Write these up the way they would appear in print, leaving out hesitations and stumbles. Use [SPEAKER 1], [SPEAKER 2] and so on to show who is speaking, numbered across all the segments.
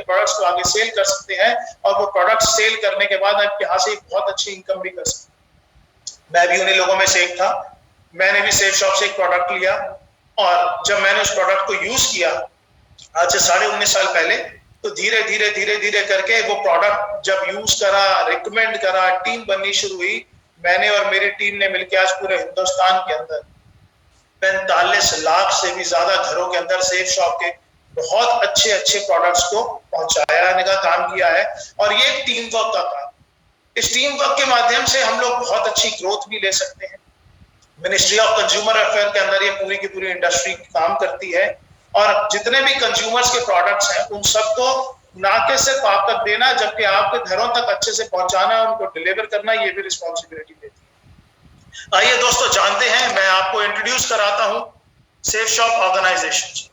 [SPEAKER 1] Products को आगे cell कर सकते हैं और वो प्रोडक्ट सेल करने के बाद आप यहाँ से एक बहुत अच्छी इनकम भी कर सकते हैं। मैं भी उन्हीं लोगों में से एक था। मैंने भी सेफ शॉप से एक प्रोडक्ट लिया और जब मैंने उस प्रोडक्ट को यूज किया आज से 19.5 साल पहले, तो धीरे धीरे धीरे धीरे करके वो प्रोडक्ट जब यूज करा, रिकमेंड करा, टीम बननी शुरू हुई। मैंने और मेरी टीम ने मिलकर आज पूरे हिंदुस्तान के अंदर 45 लाख से भी ज्यादा घरों के अंदर सेफ शॉप के बहुत अच्छे अच्छे प्रोडक्ट्स को पहुंचाने का काम किया है। और ये टीम वर्क का काम, इस टीम वर्क के माध्यम से हम लोग बहुत अच्छी ग्रोथ भी ले सकते हैं। मिनिस्ट्री ऑफ कंज्यूमर अफेयर के अंदर ये पूरी की पूरी इंडस्ट्री काम करती है और जितने भी कंज्यूमर्स के प्रोडक्ट्स हैं उन सबको ना के सिर्फ आप तक देना, जबकि आपके घरों तक अच्छे से पहुंचाना, उनको डिलीवर करना, ये भी रिस्पॉन्सिबिलिटी देती है। आइए दोस्तों जानते हैं, मैं आपको इंट्रोड्यूस कराता हूं सेफ शॉप ऑर्गेनाइजेशन।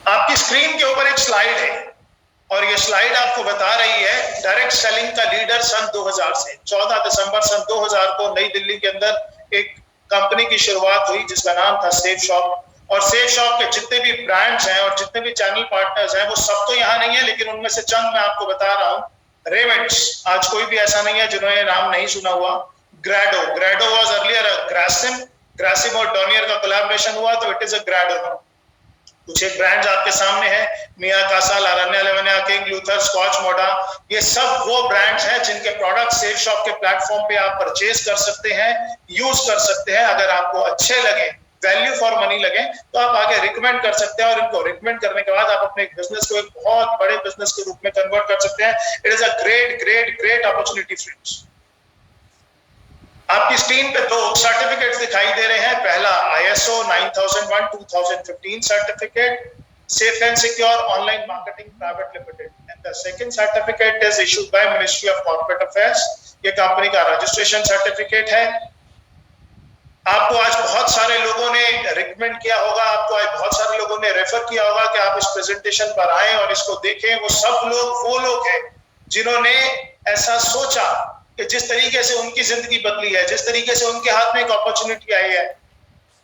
[SPEAKER 1] आपकी स्क्रीन के ऊपर एक स्लाइड है और ये स्लाइड आपको बता रही है डायरेक्ट सेलिंग का लीडर सन 2000 से 14 दिसंबर सन 2000 को नई दिल्ली के अंदर एक कंपनी की शुरुआत हुई जिसका नाम था सेफ शॉप। और सेफ शॉप के जितने भी ब्रांड्स हैं और जितने भी चैनल पार्टनर्स हैं वो सब तो यहाँ नहीं है, लेकिन उनमें से चंद मैं आपको बता रहा हूँ। रेवेंट्स, आज कोई भी ऐसा नहीं है जिन्होंने नाम नहीं सुना हुआ। ग्रेडो वाज अर्लियर ग्रासिम और डॉनियर का कोलैबोरेशन हुआ तो इट इज अ ग्रेडो। कुछ एक ब्रांड्स आपके सामने हैं, मिया कासा, लारान्या लेवनिया, किंग लूथर, स्कॉच मोडा। ये सब वो ब्रांड्स हैं जिनके प्रोडक्ट सेफ शॉप के प्लेटफॉर्म पे आप परचेज कर सकते हैं, यूज कर सकते हैं। अगर आपको अच्छे लगे, वैल्यू फॉर मनी लगे, तो आप आगे रिकमेंड कर सकते हैं और इनको रिकमेंड करने के बाद आप अपने बिजनेस को एक बहुत बड़े बिजनेस के रूप में कन्वर्ट कर सकते हैं। It is a great great great opportunity friends. आपकी स्क्रीन पे दो सर्टिफिकेट्स दिखाई दे रहे हैं। पहला ISO 9001:2015 certificate, safe and secure online marketing private limited, and the second certificate is issued by ministry of corporate affairs. ये कंपनी का registration certificate है। आपको आज बहुत सारे लोगों ने रिकमेंड किया होगा, आपको आज बहुत सारे लोगों ने रेफर किया होगा कि आप इस प्रेजेंटेशन पर आए और इसको देखें। वो सब लोग वो लोग हैं जिन्होंने ऐसा सोचा कि जिस तरीके से उनकी जिंदगी बदली है, जिस तरीके से उनके हाथ में एक अपॉर्चुनिटी आई है,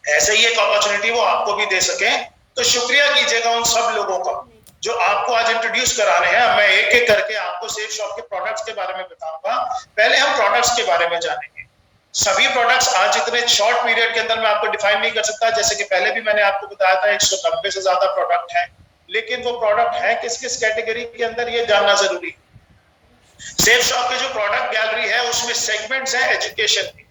[SPEAKER 1] ऐसे ही एक अपॉर्चुनिटी वो आपको भी दे सके। तो शुक्रिया कीजिएगा उन सब लोगों का जो आपको आज इंट्रोड्यूस कराने हैं। मैं एक एक करके आपको सेफ शॉप के प्रोडक्ट्स के बारे में बताऊंगा। पहले हम प्रोडक्ट्स के बारे में जानेंगे। सभी प्रोडक्ट्स आज इतने शॉर्ट पीरियड के अंदर मैं आपको डिफाइन नहीं कर सकता, जैसे कि पहले भी मैंने आपको बताया था 190 से ज्यादा प्रोडक्ट है, लेकिन वो प्रोडक्ट है किस किस कैटेगरी के अंदर ये जानना जरूरी है। सेफ शॉप की जो प्रोडक्ट गैलरी है उसमें सेगमेंट्स हैं एजुकेशन की।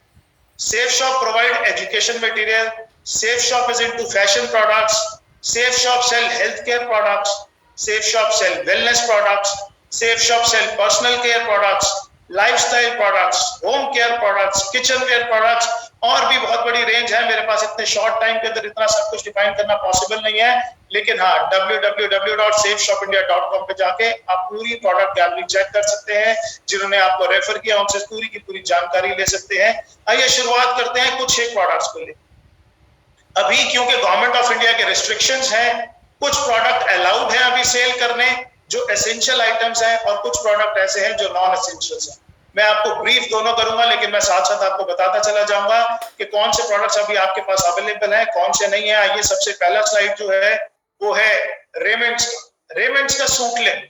[SPEAKER 1] Safe Shop provide education material, Safe Shop is into fashion products, Safe Shop sell health care products, Safe Shop sell wellness products, Safe Shop sell personal care products, lifestyle products, home care products, kitchenware products, और भी बहुत बड़ी range है। मेरे पास इतने short time के अंदर इतना सब कुछ डिफाइन करना पॉसिबल नहीं है, लेकिन हाँ www.safeshopindia.com पे जाके आप पूरी प्रोडक्ट गैलरी चेक कर सकते हैं। जिन्होंने आपको रेफर किया उनसे पूरी की पूरी जानकारी ले सकते हैं। आइए शुरुआत करते हैं कुछ एक प्रोडक्ट्स को लेकर। अभी क्योंकि गवर्नमेंट ऑफ इंडिया के रिस्ट्रिक्शंस हैं, कुछ प्रोडक्ट अलाउड है अभी सेल करने जो एसेंशियल आइटम्स हैं, और कुछ प्रोडक्ट ऐसे हैं जो नॉन एसेंशियल्स हैं। मैं आपको ब्रीफ दोनों करूंगा, लेकिन मैं साथ साथ आपको बताता चला जाऊंगा कि कौन से प्रोडक्ट्स अभी आपके पास अवेलेबल हैं, कौन से नहीं है। आइए सबसे पहला स्लाइड जो है वो है रेमेंड्स का सूट लेंथ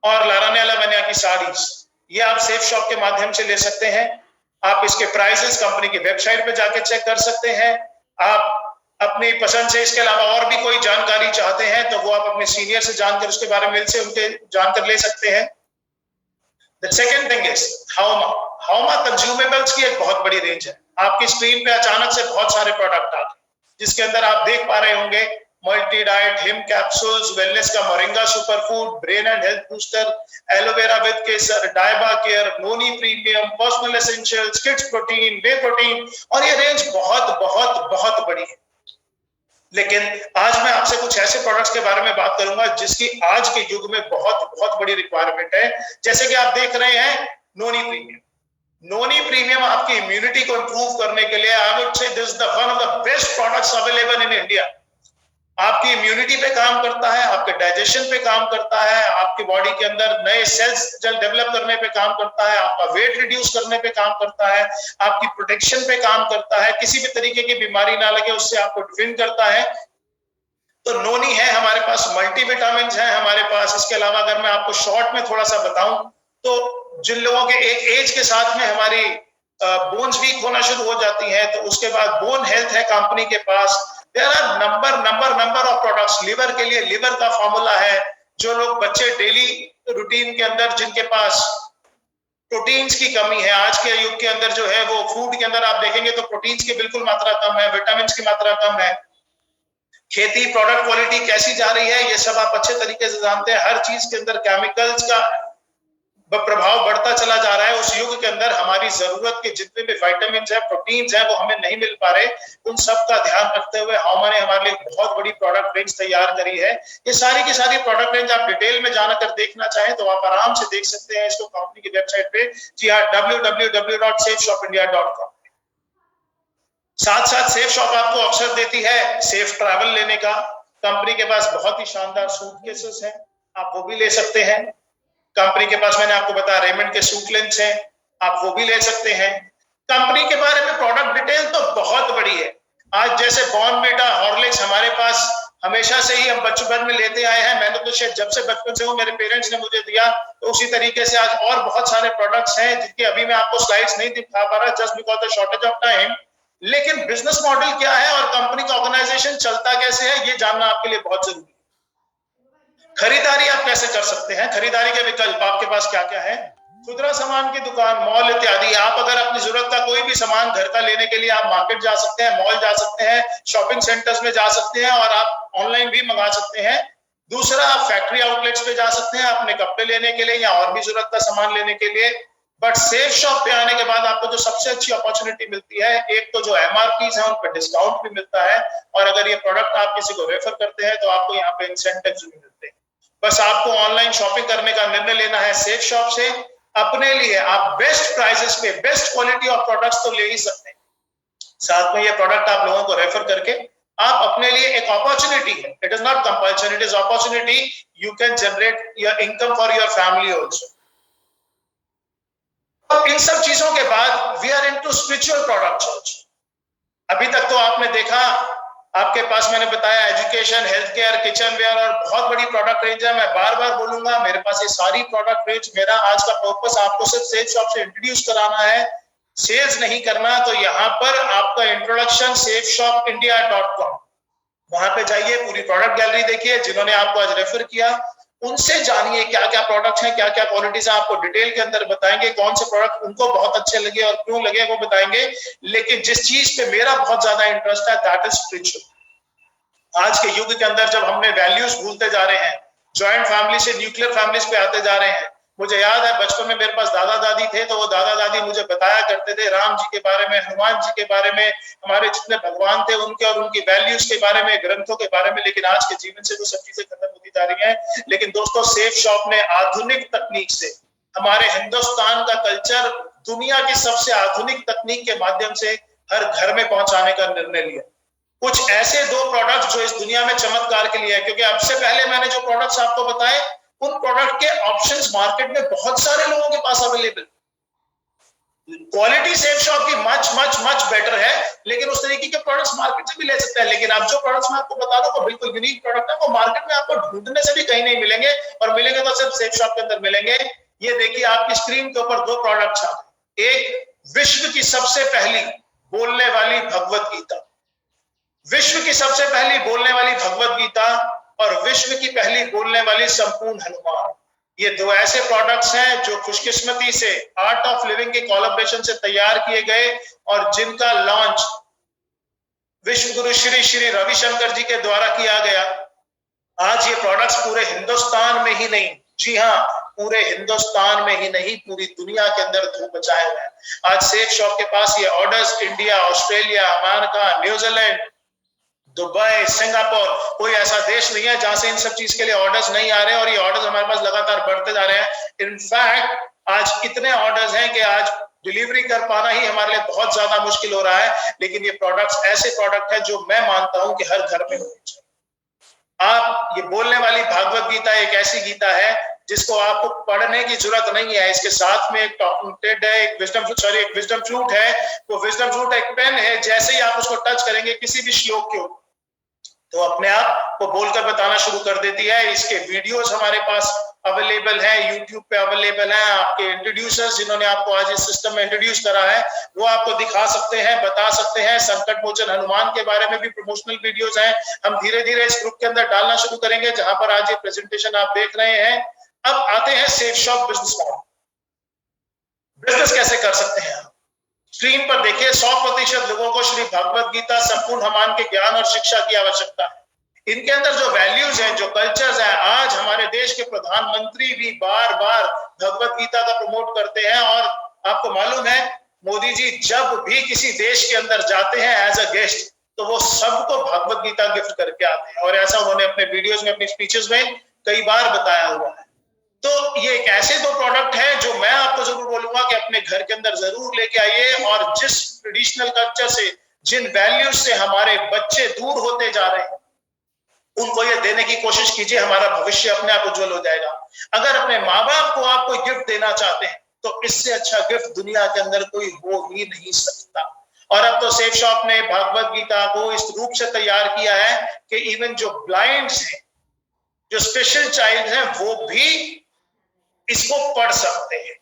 [SPEAKER 1] और लारान्या लेवनिया की साड़ीज। ये आप सेफ शॉप के माध्यम से ले सकते हैं। आप इसके प्राइसेस कंपनी की वेबसाइट पे जाके चेक कर सकते हैं। आप अपनी पसंद से इसके अलावा और भी कोई जानकारी चाहते हैं तो वो आप अपने सीनियर से जानकर उसके बारे में से उनके जानकर ले सकते हैं। The second thing is हाउमा कंज्यूमेबल्स की एक बहुत बड़ी रेंज है। आपकी स्क्रीन पे अचानक से बहुत सारे प्रोडक्ट आते हैं जिसके अंदर आप देख पा रहे होंगे multi diet, Him capsules, wellness का moringa superfood, brain and health booster, aloe vera with kesar, diaba care, noni premium, personal essentials, kids protein, whey protein, और ये रेंज बहुत बहुत बहुत बड़ी है। लेकिन आज मैं आपसे कुछ ऐसे प्रोडक्ट्स के बारे में बात करूंगा जिसकी आज के युग में बहुत बहुत बड़ी रिक्वायरमेंट है। जैसे कि आप देख रहे हैं नोनी प्रीमियम। नोनी प्रीमियम आपकी इम्यूनिटी को इंप्रूव करने के लिए I would say this is the one of the best products available in India. आपकी इम्यूनिटी पे काम करता है, आपके डाइजेशन पे काम करता है, आपकी बॉडी के अंदर नए सेल्स डेवलप करने पे काम करता है, आपका वेट रिड्यूस करने पे काम करता है, आपकी प्रोटेक्शन पे काम करता है, किसी भी तरीके की बीमारी ना लगे उससे आपको डिफेंड करता है। तो नोनी है हमारे पास, मल्टीविटामिन है हमारे पास। इसके अलावा अगर मैं आपको शॉर्ट में थोड़ा सा बताऊं तो जिन लोगों के एक एज के साथ में हमारी बोन्स वीक होना शुरू हो जाती हैं, तो उसके बाद बोन हेल्थ है कंपनी के पास। There are number of products. Liver के लिए लिवर का फॉर्मूला है। जो लोग बच्चे डेली रूटीन के अंदर जिनके पास प्रोटीन्स की कमी है, आज के युग के अंदर जो है वो फूड के अंदर आप देखेंगे तो प्रोटीन्स की बिल्कुल मात्रा कम है, विटामिन की मात्रा कम है। खेती प्रोडक्ट क्वालिटी कैसी जा रही है ये सब आप अच्छे तरीके से जानते हैं। हर चीज के अंदर केमिकल्स का प्रभाव बढ़ता चला जा रहा है। उस युग के अंदर हमारी जरूरत के जितने भी विटामिन है, प्रोटीन्स है, वो हमें नहीं मिल पा रहे। उन सब का ध्यान रखते हुए हमने हमारे लिए बहुत बड़ी प्रोडक्ट रेंज तैयार करी है। ये सारी की सारी प्रोडक्ट रेंज आप डिटेल में जाकर देखना चाहें तो आप आराम से देख सकते हैं इसको कंपनी की वेबसाइट पे। जी हाँ, www.safeshopindia.com। साथ साथ सेफ शॉप आपको अवसर देती है सेफ ट्रैवल लेने का। कंपनी के पास बहुत ही शानदार सूटकेसेस हैं, आप वो भी ले सकते हैं। कंपनी के पास मैंने आपको बताया रेमंड के सूट लेंस हैं, आप वो भी ले सकते हैं। कंपनी के बारे में प्रोडक्ट डिटेल तो बहुत बड़ी है। आज जैसे बॉर्नविटा, हॉर्लिक्स हमारे पास हमेशा से ही हम बचपन में लेते आए हैं। मैंने तो शायद जब से बचपन से हूँ, मेरे पेरेंट्स ने मुझे दिया, तो उसी तरीके से आज और बहुत सारे प्रोडक्ट्स हैं जिनकी अभी मैं आपको स्लाइड्स नहीं दिखा पा रहा just because the shortage of time. लेकिन बिजनेस मॉडल क्या है और कंपनी का ऑर्गेनाइजेशन चलता कैसे है ये जानना आपके लिए बहुत जरूरी है। खरीदारी आप कैसे कर सकते हैं, खरीदारी के विकल्प आपके पास क्या क्या है। खुदरा सामान की दुकान, मॉल इत्यादि। आप अगर अपनी जरूरत का कोई भी सामान घर का लेने के लिए आप मार्केट जा सकते हैं, मॉल जा सकते हैं, शॉपिंग सेंटर्स में जा सकते हैं और आप ऑनलाइन भी मंगा सकते हैं। दूसरा, आप फैक्ट्री आउटलेट्स पे जा सकते हैं अपने कपड़े लेने के लिए या और भी जरूरत का सामान लेने के लिए। बट सेफ शॉप पे आने के बाद आपको जो सबसे अच्छी अपॉर्चुनिटी मिलती है, एक तो जो एमआरपीज है उन पर डिस्काउंट भी मिलता है, और अगर ये प्रोडक्ट आप किसी को रेफर करते हैं तो आपको यहाँ पे इंसेंटिव्स भी मिलते हैं। बस आपको ऑनलाइन शॉपिंग करने का निर्णय लेना है सेफ शॉप से। अपने लिए आप बेस्ट प्राइसेस पे बेस्ट क्वालिटी ऑफ प्रोडक्ट्स तो ले ही सकते हैं, साथ में ये प्रोडक्ट आप लोगों को रेफर करके आप अपने लिए एक अपॉर्चुनिटी है, it is not compulsion, it is opportunity. You can generate your income for your family also. अब इन सब चीजों के बाद we are into spiritual products also. अभी तक तो आपने देखा, आपके पास मैंने बताया education, health care, kitchenware और बहुत बड़ी प्रोडक्ट रेंज है। मैं बार बार बोलूंगा मेरे पास ये सारी प्रोडक्ट रेंज, मेरा आज का पर्पस आपको सिर्फ सेल्स शॉप से इंट्रोड्यूस कराना है, सेल्स नहीं करना। तो यहाँ पर आपका इंट्रोडक्शन safeshopindia.com, वहां पे जाइए, पूरी प्रोडक्ट गैलरी देखिए। जिन्होंने आपको आज रेफर किया उनसे जानिए क्या क्या प्रोडक्ट्स हैं, क्या क्या क्वालिटीज हैं, आपको डिटेल के अंदर बताएंगे। कौन से प्रोडक्ट उनको बहुत अच्छे लगे और क्यों लगे वो बताएंगे। लेकिन जिस चीज पे मेरा बहुत ज्यादा इंटरेस्ट है दैट इज स्पिरिचुअल। आज के युग के अंदर जब हमने वैल्यूज भूलते जा रहे हैं, ज्वाइंट फैमिली से न्यूक्लियर फैमिलीज पे आते जा रहे हैं। मुझे याद है बचपन में मेरे पास दादा दादी थे, तो वो दादा दादी मुझे बताया करते थे राम जी के बारे में, हनुमान जी के बारे में, हमारे जितने भगवान थे उनके और उनकी वैल्यूज के बारे में, ग्रंथों के बारे में। लेकिन आज के जीवन से वो सब चीजें खत्म होती जा रही हैं। लेकिन दोस्तों, सेफ शॉप ने आधुनिक तकनीक से हमारे हिंदुस्तान का कल्चर दुनिया की सबसे आधुनिक तकनीक के माध्यम से हर घर में पहुंचाने का निर्णय लिया। कुछ ऐसे दो प्रोडक्ट्स जो इस दुनिया में चमत्कार के लिए है, क्योंकि अब से पहले मैंने जो प्रोडक्ट्स आपको बताए उन प्रोडक्ट के ऑप्शंस मार्केट में बहुत सारे लोगों के पास अवेलेबल। क्वालिटी सेफ शॉप की मच मच मच बेटर है, लेकिन उस तरीके के प्रोडक्ट्स मार्केट से भी ले सकते हैं। लेकिन अब जो प्रोडक्ट्स मैं आपको बता दूं वो बिल्कुल यूनिक प्रोडक्ट है, वो मार्केट में आपको ढूंढने से भी कहीं नहीं मिलेंगे, और मिलेंगे तो सिर्फ सेफ शॉप के अंदर मिलेंगे। ये देखिए आपकी स्क्रीन के ऊपर दो प्रोडक्ट्स आ, एक विश्व की सबसे पहली बोलने वाली भगवत गीता, विश्व की सबसे पहली बोलने वाली भगवत गीता और विश्व की पहली बोलने वाली संपूर्ण हनुमान। ये दो ऐसे प्रोडक्ट्स हैं जो खुशकिस्मती से आर्ट ऑफ लिविंग के कोलैबोरेशन से तैयार किए गए और जिनका लॉन्च विश्व गुरु श्री श्री रविशंकर जी के द्वारा किया गया। आज ये प्रोडक्ट्स पूरे हिंदुस्तान में ही नहीं, जी हाँ, पूरे हिंदुस्तान में ही नहीं, पूरी दुनिया के अंदर धूम मचाए हुए हैं। आज सेफ शॉप के पास ये orders India, Australia, America, New Zealand, Dubai, Singapore, कोई ऐसा देश नहीं है जहां से इन सब चीज के लिए ऑर्डर्स नहीं आ रहे हैं, और ये ऑर्डर्स हमारे पास लगातार बढ़ते जा रहे हैं। इनफैक्ट आज इतने ऑर्डर्स हैं कि आज डिलीवरी कर पाना ही हमारे लिए बहुत ज्यादा मुश्किल हो रहा है। लेकिन ये प्रोडक्ट्स ऐसे प्रोडक्ट हैं जो मैं मानता हूं कि हर घर में होने चाहिए। आप ये बोलने वाली भागवत गीता एक ऐसी गीता है जिसको आपको पढ़ने की जरूरत नहीं है। इसके साथ में एक टॉकिंग टेड है, एक विजडम फ्लूट है। वो विजडम फ्लूट एक पेन है, जैसे ही आप उसको टच करेंगे किसी भी श्लोक के ऊपर, तो अपने आप वो बोलकर बताना शुरू कर देती है। इसके वीडियोस हमारे पास अवेलेबल है, यूट्यूब पे अवेलेबल है। आपके इंट्रोड्यूसर्स जिन्होंने आपको आज इस सिस्टम में इंट्रोड्यूस करा है, वो आपको दिखा सकते हैं, बता सकते हैं। संकट मोचन हनुमान के बारे में भी प्रमोशनल वीडियोस हैं, हम धीरे धीरे इस ग्रुप के अंदर डालना शुरू करेंगे, जहां पर आज ये प्रेजेंटेशन आप देख रहे हैं। अब आते हैं safe shop business model. Business कैसे कर सकते हैं? स्क्रीन पर देखिए, 100% लोगों को श्री भगवत गीता संपूर्ण हनुमान के ज्ञान और शिक्षा की आवश्यकता है। इनके अंदर जो वैल्यूज हैं, जो कल्चर्स हैं, आज हमारे देश के प्रधानमंत्री भी बार बार भगवत गीता का प्रमोट करते हैं। और आपको मालूम है, मोदी जी जब भी किसी देश के अंदर जाते हैं एज अ गेस्ट, तो वो सबको भगवत गीता गिफ्ट करके आते हैं। और ऐसा उन्होंने अपने वीडियोज में, अपनी स्पीचेस में कई बार बताया हुआ है। तो ये एक ऐसे दो प्रोडक्ट है जो मैं आपको जरूर बोलूंगा कि अपने घर के अंदर जरूर लेके आइए। और जिस ट्रेडिशनल कल्चर से, जिन वैल्यूज से हमारे बच्चे दूर होते जा रहे हैं, उनको ये देने की कोशिश कीजिए। हमारा भविष्य अपने आप उज्जवल हो जाएगा। अगर अपने माँ बाप को आप कोई गिफ्ट देना चाहते हैं, तो इससे अच्छा गिफ्ट दुनिया के अंदर कोई हो ही नहीं सकता। और अब तो सेफ शॉप ने भागवत गीता को इस रूप से तैयार किया है कि इवन जो ब्लाइंड्स हैं, जो स्पेशल चाइल्ड हैं, वो भी इसको पढ़ सकते हैं।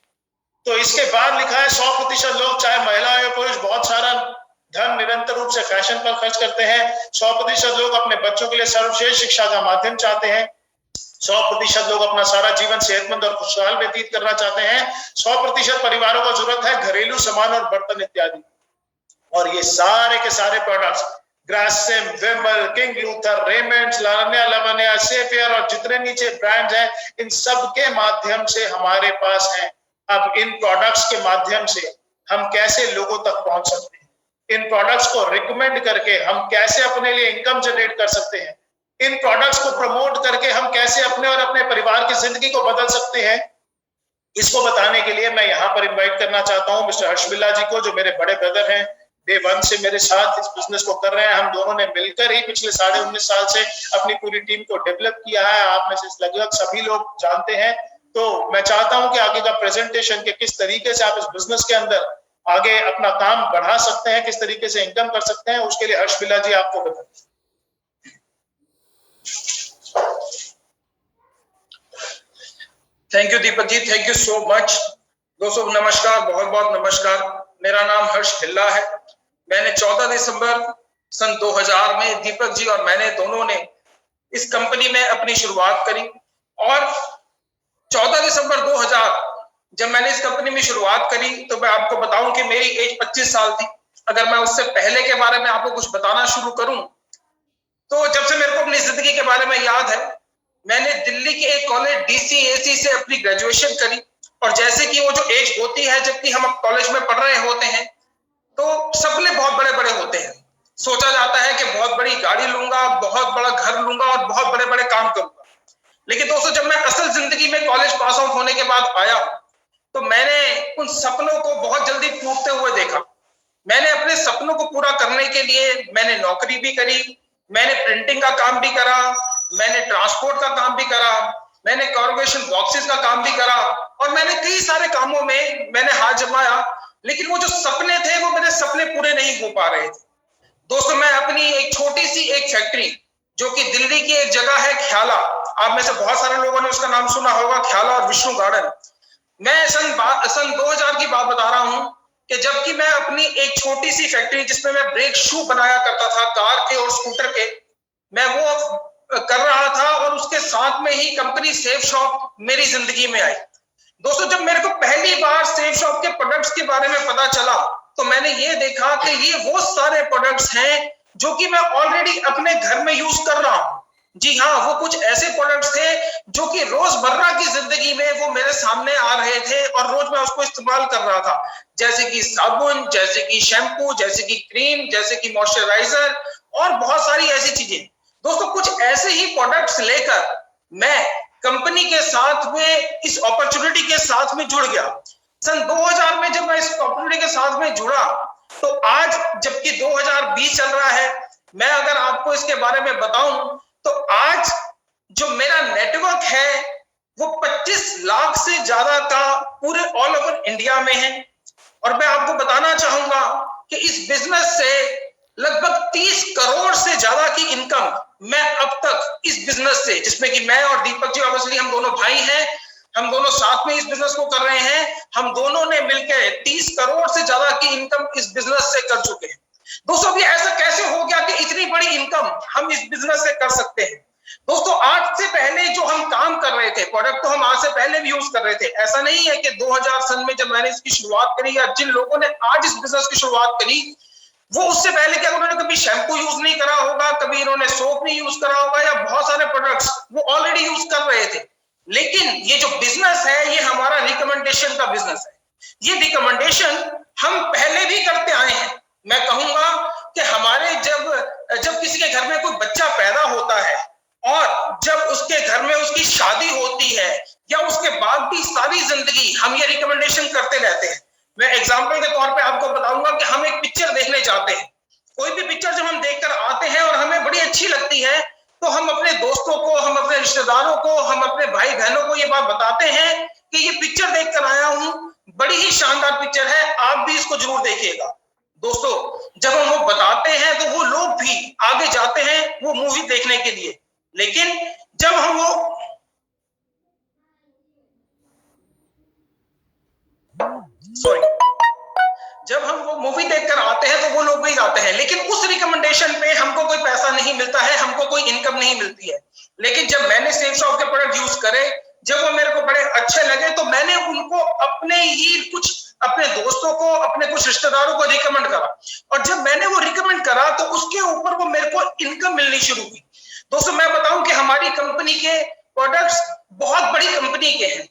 [SPEAKER 1] तो इसके बाद लिखा है 100% लोग, चाहे महिला या पुरुष, बहुत सारा धन निरंतर रूप से फैशन पर खर्च करते हैं। 100% लोग अपने बच्चों के लिए सर्वश्रेष्ठ शिक्षा का माध्यम चाहते हैं। 100% लोग अपना सारा जीवन सेहतमंद और खुशहाल व्यतीत करना चाहते हैं। 100% परिवारों को जरूरत है घरेलू सामान और बर्तन इत्यादि। और ये सारे के सारे प्रोडक्ट्स, ग्रासिम, विमल, किंग लूथर, रेमंड्स, लावण्या लवण्या, सेफियर और जितने नीचे ब्रांड्स हैं, इन सब के माध्यम से हमारे पास है। अब इन प्रोडक्ट्स के माध्यम से हम कैसे लोगों तक पहुंच सकते हैं, इन प्रोडक्ट्स को रिकमेंड करके हम कैसे अपने लिए इनकम जनरेट कर सकते हैं, इन प्रोडक्ट्स को प्रमोट करके हम कैसे अपने और अपने परिवार की जिंदगी को बदल सकते हैं, इसको बताने के लिए मैं यहाँ पर इन्वाइट करना चाहता हूँ मिस्टर हर्ष बिल्ला जी को, जो मेरे बड़े ब्रदर हैं। डे 1 से मेरे साथ इस बिजनेस को कर रहे हैं। हम दोनों ने मिलकर ही पिछले 19.5 साल से अपनी पूरी टीम को डेवलप किया है। आप में से लगभग सभी लोग जानते हैं। तो मैं चाहता हूं कि आगे का प्रेजेंटेशन के किस तरीके से आप इस बिजनेस के अंदर आगे अपना काम बढ़ा सकते हैं, किस तरीके से इनकम कर सकते हैं, उसके लिए हर्ष बिल्ला जी आपको बताएं।
[SPEAKER 2] Thank you Deepak ji, thank you so much. दोस्तों नमस्कार, बहुत बहुत नमस्कार। मेरा नाम हर्ष बिल्ला है। मैंने 14 दिसंबर सन 2000 में दीपक जी और मैंने दोनों ने इस कंपनी में अपनी शुरुआत करी। और 14 दिसंबर 2000 जब मैंने इस कंपनी में शुरुआत करी, तो मैं आपको बताऊं कि मेरी एज 25 साल थी। अगर मैं उससे पहले के बारे में आपको कुछ बताना शुरू करूं, तो जब से मेरे को अपनी जिंदगी के बारे में याद है, मैंने दिल्ली के एक कॉलेज DCAC से अपनी ग्रेजुएशन करी। और जैसे कि वो जो एज होती है जबकि हम कॉलेज में पढ़ रहे होते हैं, तो सपने बहुत बड़े बड़े होते हैं। सोचा जाता है कि बहुत बड़ी गाड़ी लूंगा, बहुत बड़ा घर लूंगा और बहुत बड़े बड़े काम करूंगा। लेकिन दोस्तों, जब मैं असल जिंदगी में कॉलेज पास आउट होने के बाद आया, तो मैंने उन सपनों को बहुत जल्दी टूटते हुए देखा। मैंने अपने सपनों को पूरा करने के लिए मैंने नौकरी भी करी, मैंने प्रिंटिंग का काम भी करा, मैंने ट्रांसपोर्ट का काम भी करा, मैंने कॉर्पोरेशन बॉक्सेस का काम भी करा, और मैंने कई सारे कामों में मैंने हाथ जमाया। लेकिन वो जो सपने थे, वो मेरे सपने पूरे नहीं हो पा रहे थे। दोस्तों, मैं अपनी एक छोटी सी एक फैक्ट्री, जो कि दिल्ली की एक जगह है ख्याला, आप में से बहुत सारे लोगों ने उसका नाम सुना होगा, ख्याला और विष्णु गार्डन। मैं सन 2000 की बात बता रहा हूं कि जबकि मैं अपनी एक छोटी सी फैक्ट्री, जिसमें मैं ब्रेक शू बनाया करता था कार के और स्कूटर के, मैं वो कर रहा था, और उसके साथ में ही कंपनी सेफ शॉप मेरी जिंदगी में आई। दोस्तों, जब मेरे को पहली बार सेफ शॉप के प्रोडक्ट्स के बारे में पता चला, तो मैंने ये देखा कि ये वो सारे प्रोडक्ट्स हैं जो कि मैं ऑलरेडी अपने घर में यूज कर रहा हूं। जी हाँ, वो कुछ ऐसे प्रोडक्ट्स थे जो कि रोजमर्रा की जिंदगी में वो मेरे सामने आ रहे थे और रोज मैं उसको इस्तेमाल कर रहा था। जैसे कि साबुन, जैसे कि शैम्पू, जैसे कि क्रीम, जैसे कि मॉइस्चराइजर और बहुत सारी ऐसी चीजें। दोस्तों, कुछ ऐसे ही प्रोडक्ट्स लेकर मैं कंपनी के साथ में इस अपॉर्चुनिटी के साथ में जुड़ गया। सन 2000 में जब मैं इस अपॉर्चुनिटी के साथ में जुड़ा, तो आज जबकि 2020 चल रहा है, मैं अगर आपको इसके बारे में बताऊं तो आज जो मेरा नेटवर्क है वो 25 लाख से ज्यादा का पूरे ऑल ओवर इंडिया में है। और मैं आपको बताना चाहूंगा कि इस बिजनेस से लगभग 30 करोड़ से ज्यादा की इनकम मैं अब तक इस बिजनेस से, जिसमें कि मैं और दीपक जी ऑब्वियसली हम दोनों भाई हैं, हम दोनों साथ में इस बिजनेस को कर रहे हैं, हम दोनों ने मिलकर 30 करोड़ से ज्यादा की इनकम इस बिजनेस से कर चुके हैं। दोस्तों अभी ऐसा कैसे हो गया कि इतनी बड़ी इनकम हम इस बिजनेस से कर सकते हैं? दोस्तों आज से पहले जो हम काम कर रहे थे, प्रोडक्ट तो हम आज से पहले भी यूज कर रहे थे। ऐसा नहीं है कि 2000 सन में जब मैंने इसकी शुरुआत करी या जिन लोगों ने आज इस बिजनेस की शुरुआत करी वो उससे पहले क्या उन्होंने कभी शैम्पू यूज नहीं करा होगा, कभी इन्होंने सोप नहीं यूज करा होगा, या बहुत सारे प्रोडक्ट्स वो ऑलरेडी यूज कर रहे थे। लेकिन ये जो बिजनेस है ये हमारा रिकमेंडेशन का बिजनेस है। ये रिकमेंडेशन हम पहले भी करते आए हैं। मैं कहूंगा कि हमारे जब किसी के घर में कोई बच्चा पैदा होता है और जब उसके घर में उसकी शादी होती है या उसके बाद भी सारी जिंदगी हम ये रिकमेंडेशन करते रहते हैं। मैं एग्जांपल के तौर पे आपको बताऊंगा कि हम एक पिक्चर देखने जाते हैं, कोई भी पिक्चर जब हम देखकर आते हैं और हमें बड़ी अच्छी लगती है तो हम अपने दोस्तों को, हम अपने रिश्तेदारों को, हम अपने भाई बहनों को ये बात बताते हैं कि ये पिक्चर देखकर आया हूं, बड़ी ही शानदार पिक्चर है, आप भी इसको जरूर देखिएगा। दोस्तों जब हम वो बताते हैं तो वो लोग भी आगे जाते हैं वो मूवी देखने के लिए। लेकिन जब हम वो मूवी देखकर आते हैं तो वो लोग भी जाते हैं, लेकिन उस रिकमेंडेशन पे हमको कोई पैसा नहीं मिलता है, हमको कोई इनकम नहीं मिलती है। लेकिन जब मैंने सेफ शॉप के प्रोडक्ट यूज करे, जब वो मेरे को बड़े अच्छे लगे तो मैंने उनको अपने दोस्तों को, अपने कुछ रिश्तेदारों को रिकमेंड करा, और जब मैंने वो रिकमेंड करा तो उसके ऊपर वो मेरे को इनकम मिलनी शुरू हुई। दोस्तों मैं बताऊं कि हमारी कंपनी के प्रोडक्ट्स बहुत बड़ी कंपनी के हैं।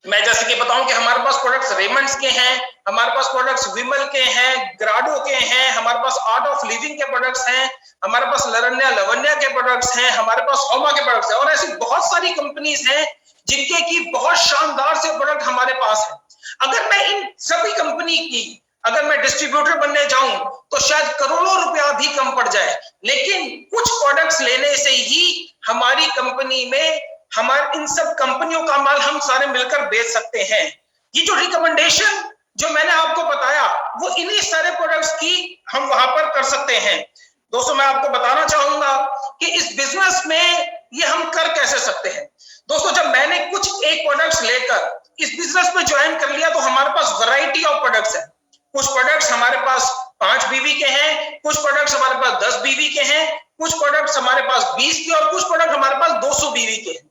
[SPEAKER 2] मैं जैसे कि बताऊं कि हमारे पास प्रोडक्ट्स रेमंड्स के हैं, हमारे पास प्रोडक्ट्स विमल के हैं, ग्राडो के हैं, हमारे पास आर्ट ऑफ लिविंग के प्रोडक्ट्स हैं, हमारे पास लरण्या लवण्या के प्रोडक्ट्स हैं, हमारे पास होमा के प्रोडक्ट्स हैं, और ऐसी बहुत सारी कंपनीज हैं जिनके की बहुत शानदार से प्रोडक्ट हमारे पास है। अगर मैं इन सभी कंपनी की अगर मैं डिस्ट्रीब्यूटर बनने जाऊं तो शायद करोड़ों रुपया भी कम पड़ जाए, लेकिन कुछ प्रोडक्ट्स लेने से ही हमारी कंपनी में हमारे इन सब कंपनियों का माल हम सारे मिलकर बेच सकते हैं। ये जो रिकमेंडेशन जो मैंने आपको बताया वो इन्हीं सारे प्रोडक्ट्स की हम वहां पर कर सकते हैं। दोस्तों मैं आपको बताना चाहूंगा कि इस बिजनेस में ये हम कर कैसे सकते हैं। दोस्तों जब मैंने कुछ एक प्रोडक्ट्स लेकर इस बिजनेस में ज्वाइन कर लिया तो हमारे पास वैरायटी ऑफ प्रोडक्ट्स है। कुछ प्रोडक्ट्स हमारे पास 5 बीवी के हैं, कुछ प्रोडक्ट्स हमारे पास 10 बीवी के हैं, कुछ प्रोडक्ट्स हमारे पास 20 के, और कुछ प्रोडक्ट हमारे पास 200 बीवी के हैं।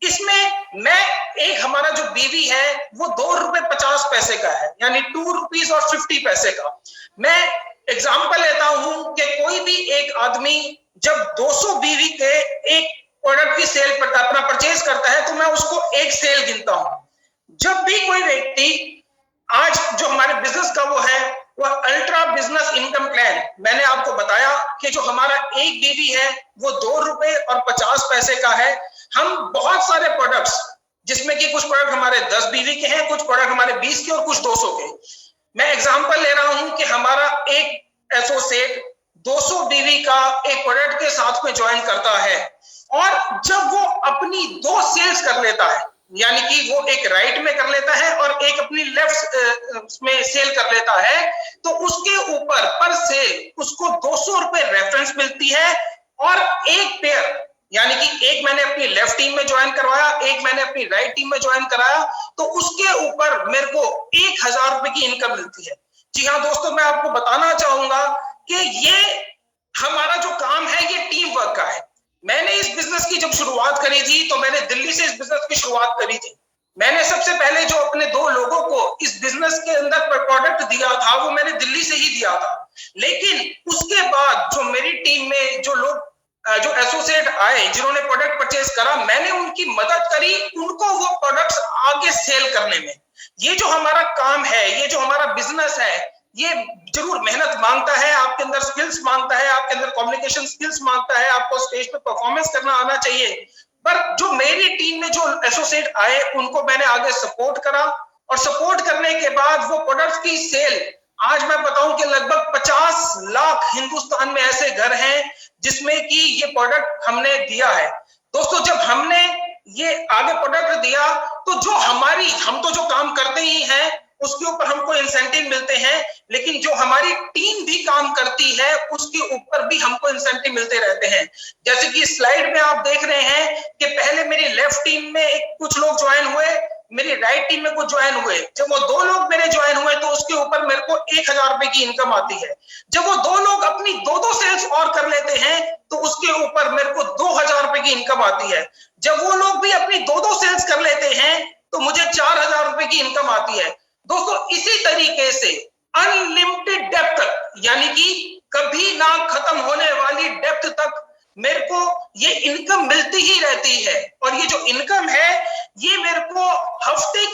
[SPEAKER 2] इसमें मैं एक हमारा जो बीवी है वो ₹2.50 का है, यानी ₹2.50 का। मैं एग्जांपल लेता हूं कि कोई भी एक आदमी जब 200 बीवी के एक प्रोडक्ट की सेल पर अपना परचेज करता है तो मैं उसको एक सेल गिनता हूं। जब भी कोई व्यक्ति आज जो हमारे बिजनेस का वो है वो अल्ट्रा बिजनेस इनकम प्लान, मैंने आपको बताया कि जो हमारा एक बीवी है वो ₹2.50 का है। हम बहुत सारे प्रोडक्ट्स जिसमें कि कुछ प्रोडक्ट हमारे 10 बीवी के हैं, कुछ प्रोडक्ट हमारे 20 के और कुछ 200 के। मैं एग्जांपल ले रहा हूं कि हमारा एक एसोसिएट 200 बीवी का एक प्रोडक्ट के साथ में ज्वाइन करता है, और जब वो अपनी 2 सेल्स कर लेता है, यानी कि वो एक राइट में कर लेता है और एक अपनी लेफ्ट में सेल कर लेता है, तो उसके ऊपर पर सेल उसको ₹200 रेफरेंस मिलती है। और एक पेयर, यानी कि एक मैंने अपनी लेफ्ट टीम में ज्वाइन करवाया, एक मैंने अपनी राइट टीम में ज्वाइन कराया, तो उसके ऊपर मेरे को ₹1000 की इनकम मिलती है। जी हाँ दोस्तों, मैं आपको बताना चाहूंगा कि ये हमारा जो काम है ये टीम वर्क का है। मैंने इस बिजनेस की जब शुरुआत करी थी तो मैंने दिल्ली से इस बिजनेस की शुरुआत करी थी। मैंने सबसे पहले जो अपने 2 लोगों को इस बिजनेस के अंदर प्रोडक्ट दिया था वो मैंने दिल्ली से ही दिया था। लेकिन उसके बाद जो मेरी टीम में जो लोग जो एसोसिएट आए जिन्होंने प्रोडक्ट परचेज करा, मैंने उनकी मदद करी उनको वो प्रोडक्ट्स आगे सेल करने में। ये जो हमारा काम है, ये जो हमारा बिजनेस है, ये जरूर मेहनत मांगता है, आपके अंदर स्किल्स मांगता है, आपके अंदर कम्युनिकेशन स्किल्स मांगता है, आपको स्टेज पे परफॉर्मेंस करना आना चाहिए। पर जो मेरी टीम में जो एसोसिएट आए उनको मैंने आगे सपोर्ट करा, और सपोर्ट करने के बाद वो प्रोडक्ट्स की सेल, आज मैं बताऊं कि लगभग 50 लाख हिंदुस्तान में ऐसे घर हैं जिसमें कि ये प्रोडक्ट हमने दिया है। दोस्तों जब हमने ये आगे प्रोडक्ट दिया तो हम तो जो काम करते ही हैं उसके ऊपर हमको इंसेंटिव मिलते हैं, लेकिन जो हमारी टीम भी काम करती है उसके ऊपर भी हमको इंसेंटिव मिलते रहते हैं। जैसे कि स्लाइड में आप देख रहे हैं कि पहले मेरी लेफ्ट टीम में कुछ लोग ज्वाइन हुए, मेरी राइट टीम में कुछ ज्वाइन हुए। जब वो 2 लोग मेरे ज्वाइन हुए तो उसके ऊपर मेरे को 1000 रुपए की इनकम आती है। जब वो 2 लोग अपनी 2 सेल्स और कर लेते हैं तो उसके ऊपर मेरे को 2000 रुपए की इनकम आती है। जब वो लोग भी अपनी 2 सेल्स कर लेते हैं तो मुझे 4000 रुपए की इनकम आती है। दोस्तों इसी तरीके से अनलिमिटेड डेप्थ तक, यानी कि कभी ना खत्म होने वाली डेप्थ तक मेरे को ये इनकम मिलती ही रहती है। और ये जो इनकम है ये मेरे को हफ्ते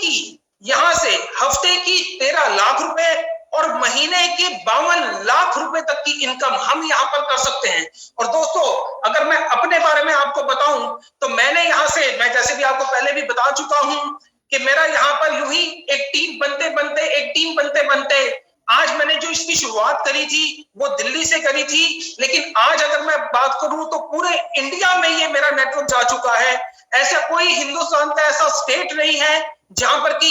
[SPEAKER 2] की 13 लाख रुपए और महीने के 52 लाख रुपए तक की इनकम हम यहाँ पर कर सकते हैं। और दोस्तों अगर मैं अपने बारे में आपको बताऊं तो मैं जैसे भी आपको पहले भी बता चुका हूं कि मेरा यहाँ पर यूं ही एक टीम बनते बनते आज मैंने जो इसकी शुरुआत करी थी वो दिल्ली से करी थी, लेकिन आज अगर मैं बात करूं तो पूरे इंडिया में ये मेरा नेटवर्क जा चुका है। ऐसा कोई हिंदुस्तान का ऐसा स्टेट नहीं है जहां पर कि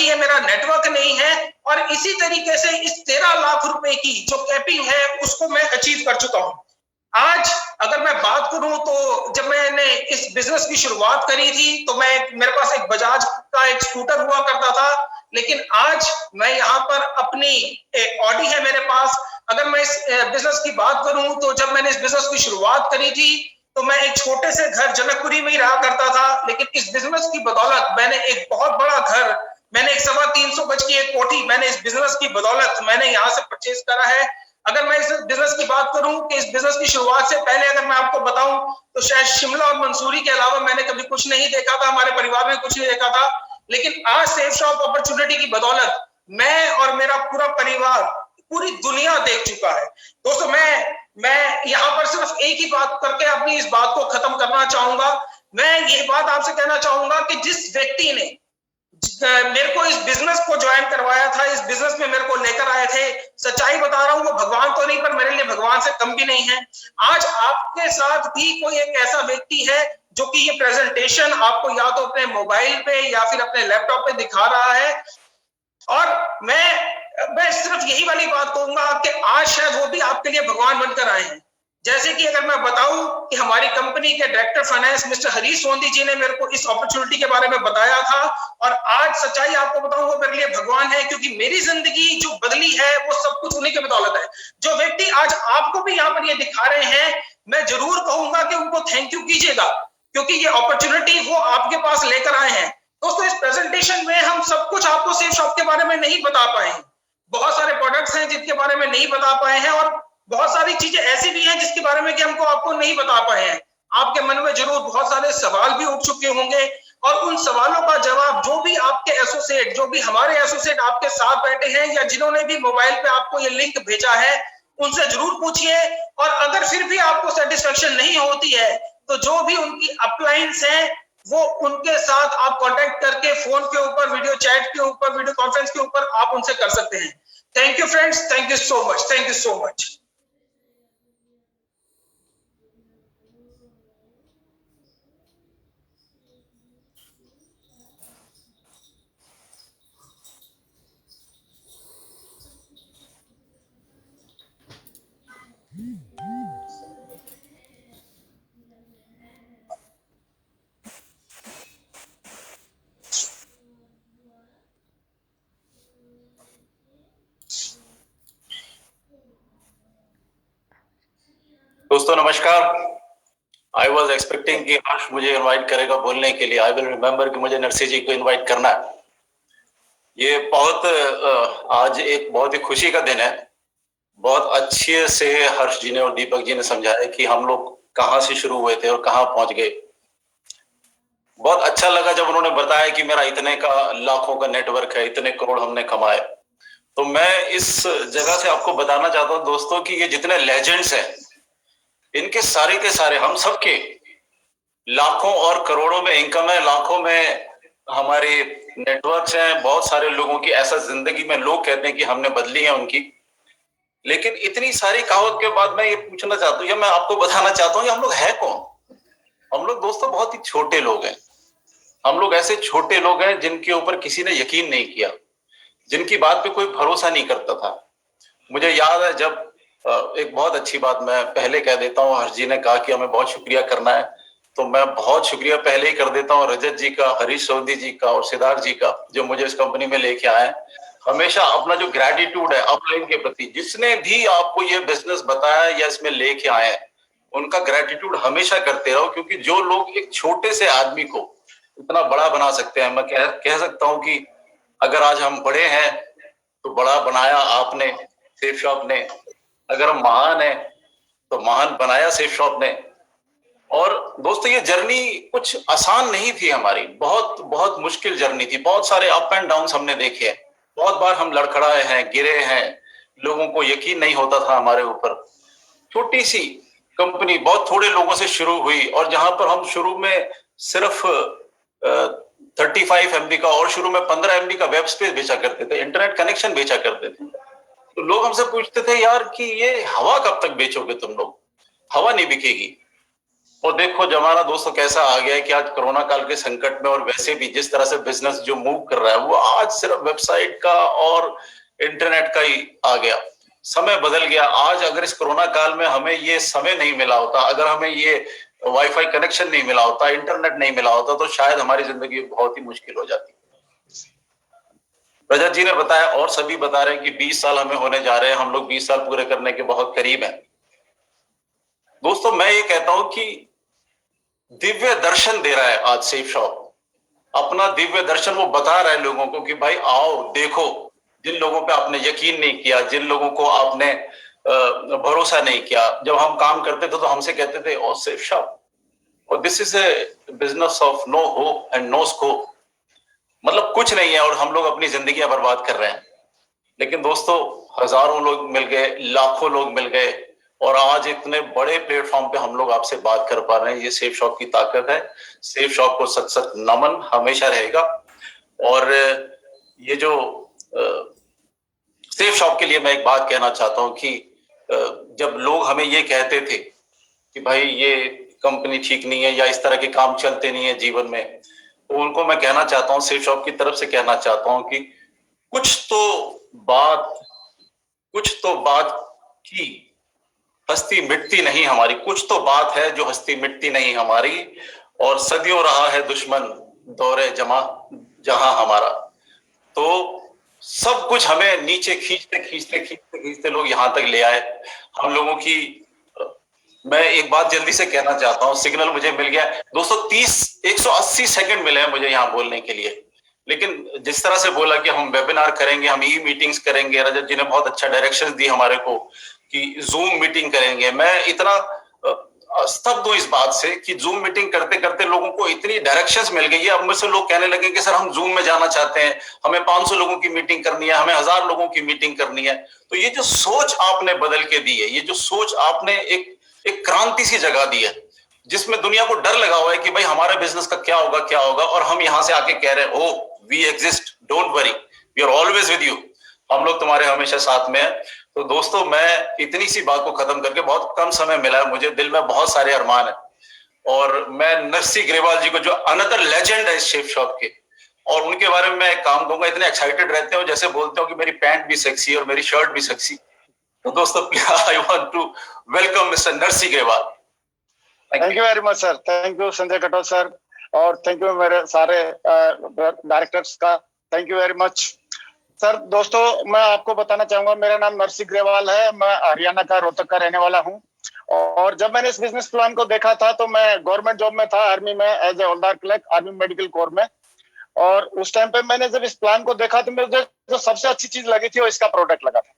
[SPEAKER 2] ये मेरा नेटवर्क नहीं है। और इसी तरीके से इस 13 लाख रुपए की जो कैपिंग है उसको मैं अचीव कर चुका हूं। आज अगर मैं बात करूं तो जब मैंने इस बिजनेस की शुरुआत करी थी तो मेरे पास एक बजाज का एक स्कूटर हुआ करता था, लेकिन आज मैं यहाँ पर अपनी एक ऑडी है मेरे पास। अगर मैं इस बिजनेस की बात करूं तो जब मैंने इस बिजनेस की शुरुआत करी थी तो मैं एक छोटे से घर जनकपुरी में ही रहा करता था, लेकिन इस बिजनेस की बदौलत मैंने एक बहुत बड़ा घर, मैंने एक 350 गज की एक कोठी मैंने इस बिजनेस की बदौलत मैंने यहाँ से परचेज करा है। अगर मैं इस बिजनेस की बात करूं कि इस बिजनेस की शुरुआत से पहले अगर मैं आपको बताऊं तो शायद शिमला और मंसूरी के अलावा मैंने कभी कुछ नहीं देखा था, हमारे परिवार में कुछ नहीं देखा था। लेकिन आज सेफ शॉप अपॉर्चुनिटी की बदौलत मैं और मेरा पूरा परिवार पूरी दुनिया देख चुका है। दोस्तों मैं यहाँ पर सिर्फ एक ही बात करके अपनी इस बात को खत्म करना चाहूंगा। मैं ये बात आपसे कहना चाहूंगा कि जिस व्यक्ति ने मेरे को इस बिजनेस को ज्वाइन करवाया था, इस बिजनेस में मेरे को लेकर आए थे, सच्चाई बता रहा हूं वो भगवान तो नहीं पर मेरे लिए भगवान से कम भी नहीं है। आज आपके साथ भी कोई एक ऐसा व्यक्ति है जो कि ये प्रेजेंटेशन आपको या तो अपने मोबाइल पे या फिर अपने लैपटॉप पे दिखा रहा है। और मैं सिर्फ यही वाली बात कहूंगा कि आज शायद वो भी आपके लिए भगवान बनकर आए हैं। जैसे कि अगर मैं बताऊं कि हमारी कंपनी के director finance mister Harish Sondhi जी ने मेरे को इस अपॉर्चुनिटी के बारे में बताया था, और आज सच्चाई आपको बताऊं वो मेरे लिए भगवान है, क्योंकि मेरी जिंदगी जो बदली है वो सब कुछ उन्हीं के बदौलत है। जो व्यक्ति आज आपको भी यहाँ पर ये दिखा रहे हैं, मैं जरूर कहूंगा कि उनको थैंक यू कीजिएगा, क्योंकि ये अपॉर्चुनिटी वो आपके पास लेकर आए हैं। दोस्तों इस प्रेजेंटेशन में हम सब कुछ आपको सेफ शॉप के बारे में नहीं बता पाए हैं, बहुत सारे प्रोडक्ट्स हैं जिनके बारे में नहीं बता पाए हैं, और बहुत सारी चीजें ऐसी भी हैं जिसके बारे में कि हमको आपको नहीं बता पाए हैं। आपके मन में जरूर बहुत सारे सवाल भी उठ चुके होंगे, और उन सवालों का जवाब जो भी आपके एसोसिएट, जो भी हमारे एसोसिएट आपके साथ बैठे हैं या जिन्होंने भी मोबाइल पे आपको ये लिंक भेजा है, उनसे जरूर पूछिए। और अगर फिर भी आपको सेटिस्फेक्शन नहीं होती है तो जो भी उनकी अपलाइंस हैं वो उनके साथ आप कांटेक्ट करके फोन के ऊपर, वीडियो चैट के ऊपर, वीडियो कॉन्फ्रेंस के ऊपर आप उनसे कर सकते हैं। Thank you friends, thank you so much, thank you so much.
[SPEAKER 3] दोस्तों नमस्कार। आई वॉज एक्सपेक्टिंग कि हर्ष मुझे इनवाइट करेगा बोलने के लिए। आई विल रिमेम्बर कि मुझे नरसिंह जी को इनवाइट करना है। ये आज एक बहुत ही खुशी का दिन है। बहुत अच्छे से हर्ष जी ने और दीपक जी ने समझाया कि हम लोग कहाँ से शुरू हुए थे और कहाँ पहुंच गए। बहुत अच्छा लगा जब उन्होंने बताया कि मेरा इतने का लाखों का नेटवर्क है, इतने करोड़ हमने कमाए। तो मैं इस जगह से आपको बताना चाहता हूँ दोस्तों कि ये जितने लेजेंड्स हैं, इनके सारे के सारे हम सबके लाखों और करोड़ों में इनकम है, लाखों में हमारे नेटवर्क्स हैं। बहुत सारे लोगों की ऐसा जिंदगी में लोग कहते हैं कि हमने बदली है उनकी, लेकिन इतनी सारी कहावत के बाद मैं ये पूछना चाहता हूँ या मैं आपको बताना चाहता हूँ कि हम लोग है कौन? हम लोग दोस्तों बहुत ही छोटे लोग हैं। हम लोग ऐसे छोटे लोग हैं जिनके ऊपर किसी ने यकीन नहीं किया, जिनकी बात पे कोई भरोसा नहीं करता था। मुझे याद है जब एक बहुत अच्छी बात मैं पहले कह देता हूँ, हर्ष जी ने कहा कि हमें बहुत शुक्रिया करना है, तो मैं बहुत शुक्रिया पहले ही कर देता हूँ रजत जी का, हरीश सोधी जी का और सिद्धार्थ जी का, जो मुझे इस कंपनी में लेके आए। हमेशा अपना जो ग्रेटिट्यूड है अपलाइन के प्रति, जिसने भी आपको ये बिजनेस बताया या इसमें लेके आए हैं, उनका ग्रेटिट्यूड हमेशा करते रहो, क्योंकि जो लोग एक छोटे से आदमी को इतना बड़ा बना सकते हैं, मैं कह सकता हूँ कि अगर आज हम बड़े हैं तो बड़ा बनाया आपने, सेफ शॉप ने। अगर हम महान है तो महान बनाया सेफ शॉप ने। और दोस्तों ये जर्नी कुछ आसान नहीं थी हमारी, बहुत बहुत मुश्किल जर्नी थी। बहुत सारे अप एंड डाउन हमने देखे हैं, बहुत बार हम लड़खड़ाए हैं, गिरे हैं, लोगों को यकीन नहीं होता था हमारे ऊपर। छोटी सी कंपनी बहुत थोड़े लोगों से शुरू हुई, और जहां पर हम शुरू में सिर्फ 35 MB का और शुरू में 15 MB का वेब स्पेस बेचा करते थे, इंटरनेट कनेक्शन बेचा करते थे। तो लोग हमसे पूछते थे यार कि ये हवा कब तक बेचोगे तुम लोग, हवा नहीं बिकेगी। और देखो जमाना दोस्तों कैसा आ गया है कि आज कोरोना काल के संकट में और वैसे भी जिस तरह से बिजनेस जो मूव कर रहा है, वो आज सिर्फ वेबसाइट का और इंटरनेट का ही आ गया। समय बदल गया। आज अगर इस कोरोना काल में हमें ये समय नहीं मिला होता, अगर हमें ये वाईफाई कनेक्शन नहीं मिला होता, इंटरनेट नहीं मिला होता, तो शायद हमारी जिंदगी बहुत ही मुश्किल हो जाती। रजत जी ने बताया और सभी बता रहे हैं कि 20 साल हमें होने जा रहे हैं, हम लोग 20 साल पूरे करने के बहुत करीब हैं। दोस्तों मैं ये कहता हूं कि दिव्य दर्शन दे रहा है आज सेफ शॉप, अपना दिव्य दर्शन वो बता रहा है लोगों को कि भाई आओ देखो। जिन लोगों पे आपने यकीन नहीं किया, जिन लोगों को आपने भरोसा नहीं किया, जब हम काम करते थे तो हमसे कहते थे ओ सेफ शॉप, और this is a business of no hope and no scope, मतलब कुछ नहीं है, और हम लोग अपनी जिंदगियां बर्बाद कर रहे हैं। लेकिन दोस्तों हजारों लोग मिल गए, लाखों लोग मिल गए, और आज इतने बड़े प्लेटफॉर्म पे हम लोग आपसे बात कर पा रहे हैं। ये सेफ शॉप की ताकत है। सेफ शॉप को सच सच नमन हमेशा रहेगा। और ये जो सेफ शॉप के लिए मैं एक बात कहना चाहता हूं कि जब लोग हमें ये कहते थे कि भाई ये कंपनी ठीक नहीं है या इस तरह के काम चलते नहीं है जीवन में, तो उनको मैं कहना चाहता हूं, सेफ शॉप की तरफ से कहना चाहता हूं कि कुछ तो बात की हस्ती मिटती नहीं हमारी, कुछ तो बात है जो हस्ती मिटती नहीं हमारी, और सदियों रहा है दुश्मन दौरे जहां हमारा। तो सब कुछ हमें नीचे खींचते लोग यहां तक ले आए। हम लोगों की मैं एक बात जल्दी से कहना चाहता हूं, सिग्नल मुझे मिल गया दोस्तों, 180 सेकंड मिले हैं मुझे यहाँ बोलने के लिए। लेकिन जिस तरह से बोला कि हम वेबिनार करेंगे, हम ई मीटिंग्स करेंगे, रजत जी ने बहुत अच्छा डायरेक्शंस दी हमारे को कि जूम मीटिंग करेंगे। मैं इतना स्तब्ध हूं इस बात से कि जूम मीटिंग करते करते लोगों को इतनी डायरेक्शंस मिल गई है। अब मुझसे लोग कहने लगे कि सर हम जूम में जाना चाहते हैं, हमें 500 लोगों की मीटिंग करनी है, हमें 1000 लोगों की मीटिंग करनी है। तो ये जो सोच आपने बदल के दी है, ये जो सोच आपने एक क्रांति सी जगा दी है, जिसमें दुनिया को डर लगा हुआ है कि भाई हमारे बिजनेस का क्या होगा, और हम यहां से आके कह रहे हैं oh we exist, don't worry, we are always with you, हम लोग तुम्हारे हमेशा साथ में हैं। तो दोस्तों मैं इतनी सी बात को खत्म करके, बहुत कम समय मिला है मुझे, दिल में बहुत सारे अरमान है, और मैं नरसी ग्रेवाल जी को जो अनदर लेजेंड है इस शेफ शॉप के, और उनके बारे में मैं एक काम दूंगा। इतने एक्साइटेड रहते हो, जैसे बोलते हो कि मेरी पैंट भी सेक्सी और मेरी शर्ट भी सेक्सी। तो दोस्तों I want to welcome mister Narsi Grewal.
[SPEAKER 4] Thank you very much sir, thank you Sanjay Katoch sir, और थैंक यू मेरे सारे डायरेक्टर्स का, thank you very much sir. दोस्तों मैं आपको बताना चाहूंगा, मेरा नाम नरसी ग्रेवाल है, मैं हरियाणा का रोहतक का रहने वाला हूं। और जब मैंने इस बिजनेस प्लान को देखा था तो मैं गवर्नमेंट जॉब में था, आर्मी में, as a havildar clerk, army medical corps में। और उस टाइम पे मैंने जब इस प्लान को देखा तो मुझे जो सबसे अच्छी चीज लगी थी वो इसका प्रोडक्ट लगा था।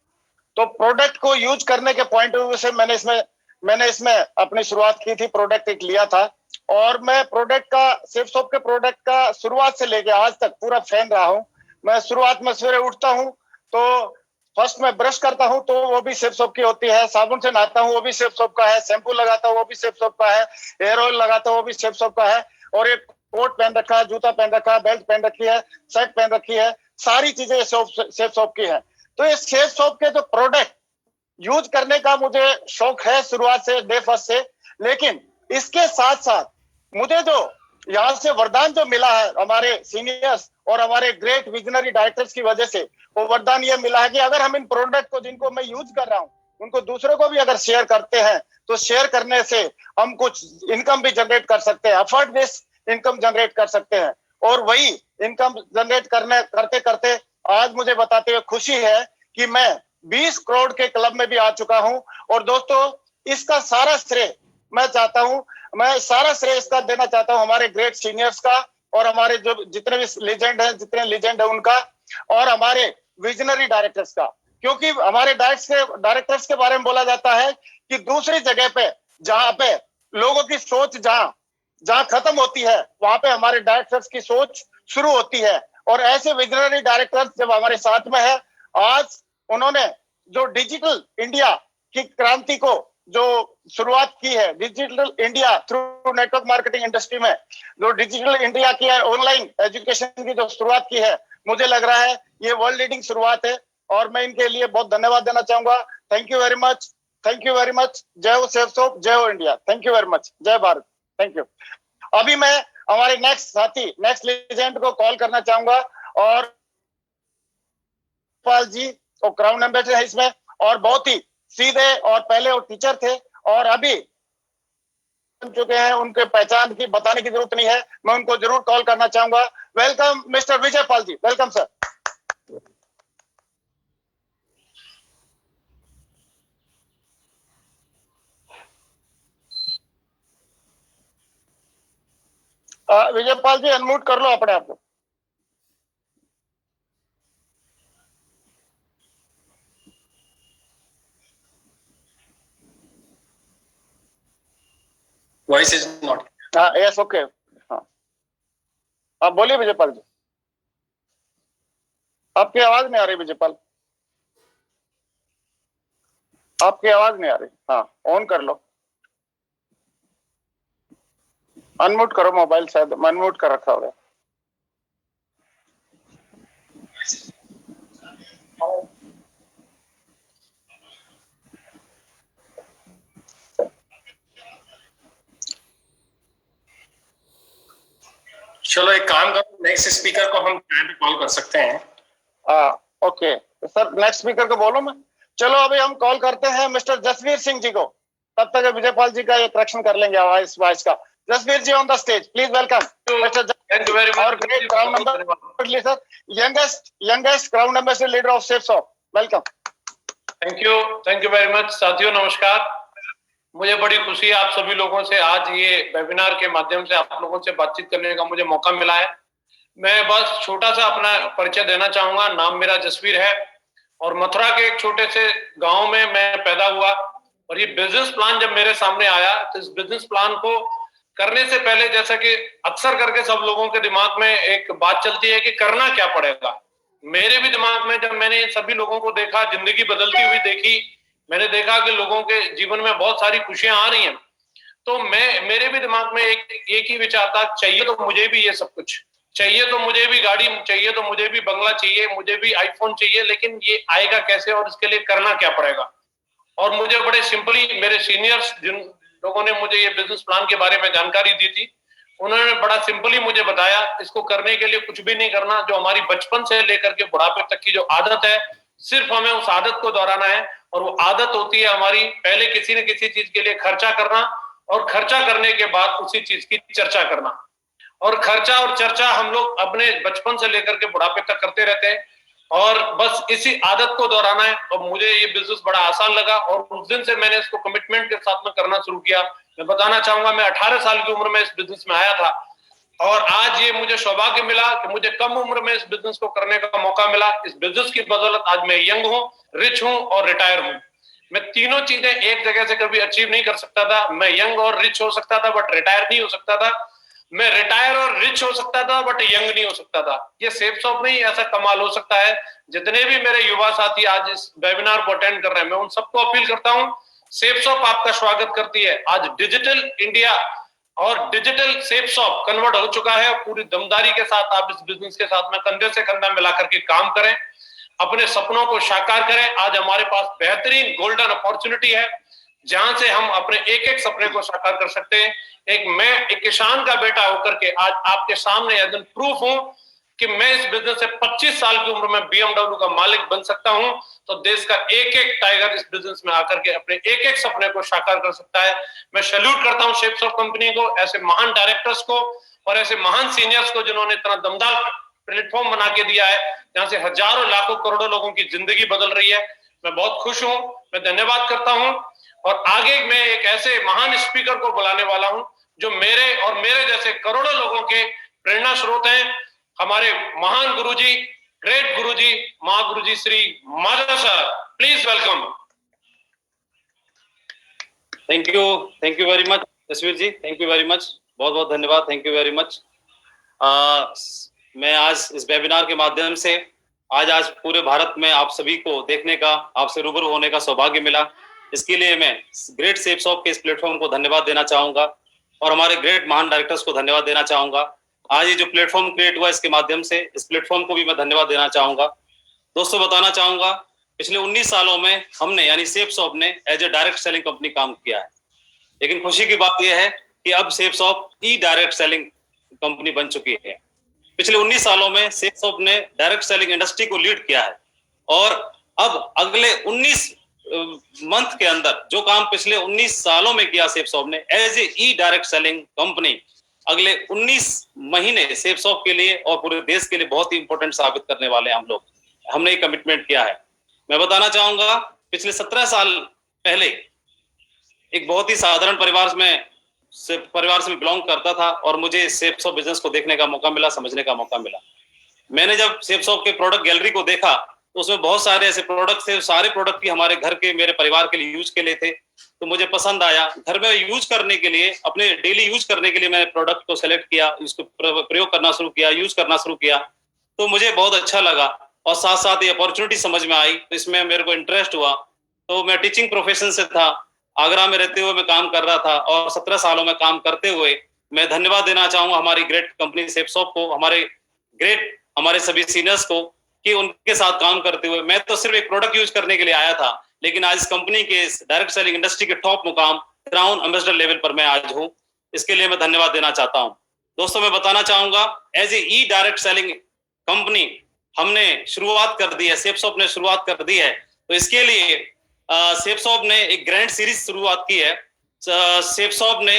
[SPEAKER 4] तो प्रोडक्ट को यूज करने के पॉइंट ऑफ व्यू से मैंने इसमें अपनी शुरुआत की थी, प्रोडक्ट एक लिया था, और मैं प्रोडक्ट का, सेफ शॉप के प्रोडक्ट का शुरुआत से लेके आज तक पूरा फैन रहा हूं। मैं शुरुआत में सवेरे उठता हूं तो फर्स्ट मैं ब्रश करता हूं तो वो भी सेफ शॉप की होती है, साबुन से नहाता हूं वो भी सेफ शॉप का है, शैम्पू लगाता हूं वो भी सेफ शॉप का है, हेयर ऑयल लगाता हूं वो भी सेफ शॉप का है, और एक कोट पहन रखा है, जूता पहन रखा है, बेल्ट पहन रखी है, शर्ट पहन रखी है, सारी चीजें सेफ शॉप की है। तो ये सेफ शॉप के जो प्रोडक्ट यूज करने का मुझे शौक है शुरुआत से, डे फर्स्ट से। लेकिन इसके साथ साथ मुझे जो यहाँ से वरदान जो मिला है हमारे सीनियर्स और हमारे ग्रेट विजनरी डायरेक्टर्स की वजह से, वो वरदान ये मिला है कि अगर हम इन प्रोडक्ट को जिनको मैं यूज कर रहा हूँ उनको दूसरों को भी अगर शेयर करते हैं तो शेयर करने से हम कुछ इनकम भी जनरेट कर सकते हैं, अफोर्ड दिस इनकम जनरेट कर सकते हैं। और वही इनकम जनरेट करते करते आज मुझे बताते हुए खुशी है कि मैं 20 करोड़ के क्लब में भी आ चुका हूं। और दोस्तों इसका सारा श्रेय मैं सारा श्रेय इसका देना चाहता हूं हमारे ग्रेट सीनियर्स का, और हमारे जो जितने लीजेंड है उनका, और हमारे विजनरी डायरेक्टर्स का। क्योंकि हमारे डायरेक्टर्स के बारे में बोला जाता है कि दूसरी जगह पे जहां पे लोगों की सोच जहां खत्म होती है वहां पे हमारे डायरेक्टर्स की सोच शुरू होती है। और ऐसे विजनरी डायरेक्टर्स जब हमारे साथ में है, आज उन्होंने जो डिजिटल इंडिया की क्रांति को जो शुरुआत की है, digital India through network marketing industry में जो डिजिटल इंडिया की है, ऑनलाइन एजुकेशन की जो शुरुआत की है, मुझे लग रहा है ये वर्ल्ड लीडिंग शुरुआत है। और मैं इनके लिए बहुत धन्यवाद देना चाहूंगा। Thank you very much, thank you very much. जय हो सेफसॉफ्ट, जय हो India. Thank you very much, जय भारत, थैंक यू। अभी मैं हमारे नेक्स्ट साथी, नेक्स्ट लेजेंड को कॉल करना चाहूंगा, और पाल जी तो क्राउन एम्बेसडर है इसमें, और बहुत ही सीधे, और पहले वो टीचर थे और अभी बन चुके हैं, उनके पहचान की बताने की जरूरत नहीं है, मैं उनको जरूर कॉल करना चाहूंगा। Welcome mister Vijay Pal ji, welcome sir. Vijay Pal ji unmute कर लो अपने आप को।
[SPEAKER 2] Voice is not.
[SPEAKER 4] हाँ यस ओके, हाँ आप बोलिए विजय पाल जी। आपकी आवाज नहीं आ रही विजय पाल, आपकी आवाज नहीं आ रही। हाँ ऑन कर लो, अनम्यूट करो मोबाइल, शायद अनम्यूट कर रखा होगा।
[SPEAKER 2] चलो एक काम करो, नेक्स्ट स्पीकर को हम कॉल कर सकते हैं।
[SPEAKER 4] ओके सर, नेक्स्ट स्पीकर को बोलो मैं। चलो अभी हम कॉल करते हैं मिस्टर जसवीर सिंह जी को, तब तक विजय पाल जी का ये करेक्शन कर लेंगे वॉइस का। Jasvir ji on the stage, please welcome mister.
[SPEAKER 3] Thank you very much.
[SPEAKER 4] और great crown ambassador sir, youngest crown ambassador leader of Safesoft, welcome.
[SPEAKER 3] Thank you very much. साथियों नमस्कार, मुझे बड़ी खुशी है आप सभी लोगों से आज ये वेबिनार के माध्यम से आप लोगों से बातचीत करने का मुझे मौका मिला है। मैं बस छोटा सा अपना परिचय देना चाहूंगा। नाम मेरा जसवीर है और मथुरा के एक छोटे से गांव में मैं पैदा हुआ। और ये बिजनेस प्लान जब मेरे सामने आया तो इस बिजनेस प्लान को करने से पहले, जैसा कि अक्सर करके सब लोगों के दिमाग में एक बात चलती है कि करना क्या पड़ेगा, मेरे भी दिमाग में जब मैंने सभी लोगों को देखा, जिंदगी बदलती हुई देखी, मैंने देखा कि लोगों के जीवन में बहुत सारी खुशियां आ रही हैं, तो मेरे भी दिमाग में एक ही विचार था, चाहिए तो मुझे भी ये सब कुछ चाहिए, तो मुझे भी गाड़ी चाहिए, तो मुझे भी बंगला चाहिए, मुझे भी आईफोन चाहिए, लेकिन ये आएगा कैसे और इसके लिए करना क्या पड़ेगा। और मुझे बड़े सिंपली मेरे सीनियर्स जिन लोगों ने मुझे ये बिजनेस प्लान के बारे में जानकारी दी थी, उन्होंने बड़ा सिंपली मुझे बताया, इसको करने के लिए कुछ भी नहीं करना, जो हमारी बचपन से लेकर के बुढ़ापे तक की जो आदत है, सिर्फ हमें उस आदत को दोहराना है। और वो आदत होती है हमारी पहले किसी न किसी चीज के लिए खर्चा करना, और खर्चा करने के बाद उसी चीज की चर्चा करना। और खर्चा और चर्चा हम लोग अपने बचपन से लेकर के बुढ़ापे तक करते रहते हैं, और बस इसी आदत को दोहराना है। और मुझे ये बिजनेस बड़ा आसान लगा और उस दिन से मैंने इसको कमिटमेंट के साथ में करना शुरू किया। मैं बताना चाहूंगा, मैं 18 साल की उम्र में इस बिजनेस में आया था, और आज ये मुझे सौभाग्य मिला कि मुझे कम उम्र में इस बिजनेस को करने का मौका मिला। इस बिजनेस की बदौलत आज मैं यंग हूँ, रिच हूँ और रिटायर हूँ। मैं तीनों चीजें एक जगह से कभी अचीव नहीं कर सकता था। मैं यंग और रिच हो सकता था बट रिटायर नहीं हो सकता था। मैं रिटायर और रिच हो सकता था बट यंग नहीं हो सकता था। ये सेफसॉफ्ट में ही ऐसा कमाल हो सकता है। जितने भी मेरे युवा साथी आज इस वेबिनार को अटेंड कर रहे हैं, मैं उन सबको अपील करता हूँ, सेफसॉफ्ट आपका स्वागत करती है। आज डिजिटल इंडिया और डिजिटल सेफसॉफ्ट कन्वर्ट हो चुका है। पूरी दमदारी के साथ आप इस बिजनेस के साथ में कंधे से कंधा मिला करके काम करें।
[SPEAKER 5] अपने सपनों को साकार करें। आज हमारे पास बेहतरीन गोल्डन अपॉर्चुनिटी है जहां से हम अपने एक एक सपने को साकार कर सकते हैं। मैं एक किसान का बेटा होकर के आज आपके सामने एकदम प्रूफ हूं कि मैं इस बिजनेस से 25 साल की उम्र में BMW का मालिक बन सकता हूं। तो देश का एक एक टाइगर इस बिजनेस में आकर के अपने एक एक सपने को साकार कर सकता है। मैं सैल्यूट करता हूं शेप्स ऑफ कंपनी को, ऐसे महान डायरेक्टर्स को और ऐसे महान सीनियर्स को जिन्होंने इतना दमदार प्लेटफॉर्म बना के दिया है जहां से हजारों लाखों करोड़ों लोगों की जिंदगी बदल रही है। मैं बहुत खुश हूं, मैं धन्यवाद करता हूं और आगे मैं एक ऐसे महान स्पीकर को बुलाने वाला हूं जो मेरे और मेरे जैसे करोड़ों लोगों के प्रेरणा स्रोत हैं। हमारे महान गुरुजी, ग्रेट गुरुजी, महागुरुजी Shri Madhav sir, please welcome.
[SPEAKER 6] Thank you very much Tasveer ji, thank you very much, बहुत बहुत धन्यवाद, थैंक यू वेरी मच। मैं आज इस वेबिनार के माध्यम से आज पूरे भारत में आप सभी को देखने का, आपसे रूबरू होने का सौभाग्य मिला। इसके लिए मैं ग्रेट शेप्स ऑफ के इस प्लेटफॉर्म को धन्यवाद देना चाहूंगा और हमारे ग्रेट महान डायरेक्टर्स को धन्यवाद देना चाहूंगा। आज ये जो प्लेटफॉर्म क्रिएट हुआ इसके माध्यम से इस प्लेटफॉर्म को भी मैं धन्यवाद देना चाहूंगा। दोस्तों बताना चाहूंगा पिछले 19 सालों में हमने यानी शेप्स ऑफ ने as a direct selling company काम किया है, लेकिन खुशी की बात यह है कि अब shapes of E direct selling company बन चुकी है। पिछले 19 सालों में शेप्स ऑफ ने डायरेक्ट सेलिंग इंडस्ट्री को लीड किया है और अब अगले 19 मंथ के अंदर जो काम पिछले 19 सालों में किया शेप्स ऑफ ने as a e direct selling company, अगले 19 महीने शेप्स ऑफ के लिए और पूरे देश के लिए बहुत ही इंपॉर्टेंट साबित करने वाले हैं हम लोग। हमने ये कमिटमेंट किया है। मैं बताना चाहूंगा पिछले 17 साल पहले एक बहुत ही साधारण परिवार से मैं बिलोंग करता था और मुझे शेप्स ऑफ बिजनेस को देखने का मौका मिला, समझने का मौका मिला। मैंने जब शेप्स ऑफ के प्रोडक्ट गैलरी को देखा तो उसमें बहुत सारे ऐसे प्रोडक्ट थे, सारे प्रोडक्ट भी हमारे घर के, मेरे परिवार के लिए यूज के लिए थे, तो मुझे पसंद आया। घर में यूज करने के लिए, अपने डेली यूज करने के लिए मैंने प्रोडक्ट को सेलेक्ट किया, इसको प्रयोग करना शुरू किया, यूज करना शुरू किया, तो मुझे बहुत अच्छा लगा और साथ साथ ये अपॉर्चुनिटी समझ में आई, तो इसमें मेरे को इंटरेस्ट हुआ। तो मैं टीचिंग प्रोफेशन से था, आगरा में रहते हुए मैं काम कर रहा था और 17 सालों में काम करते हुए मैं धन्यवाद देना चाहूंगा हमारी ग्रेट कंपनी शेप्स ऑफ को, हमारे सभी सीनियर्स को, कि उनके साथ काम करते हुए मैं तो सिर्फ एक प्रोडक्ट यूज करने के लिए आया था, लेकिन आज इस कंपनी के डायरेक्ट सेलिंग इंडस्ट्री के टॉप मुकाम क्राउन एम्बेसडर लेवल पर मैं आज हूं। इसके लिए मैं धन्यवाद देना चाहता हूं। दोस्तों मैं बताना चाहूंगा as a e direct selling company हमने शुरुआत कर दी है, शेप्स ऑफ ने शुरुआत कर दी है। तो इसके लिए शेप्स ऑफ ने एक ग्रैंड सीरीज शुरुआत की है। शेप्स ऑफ ने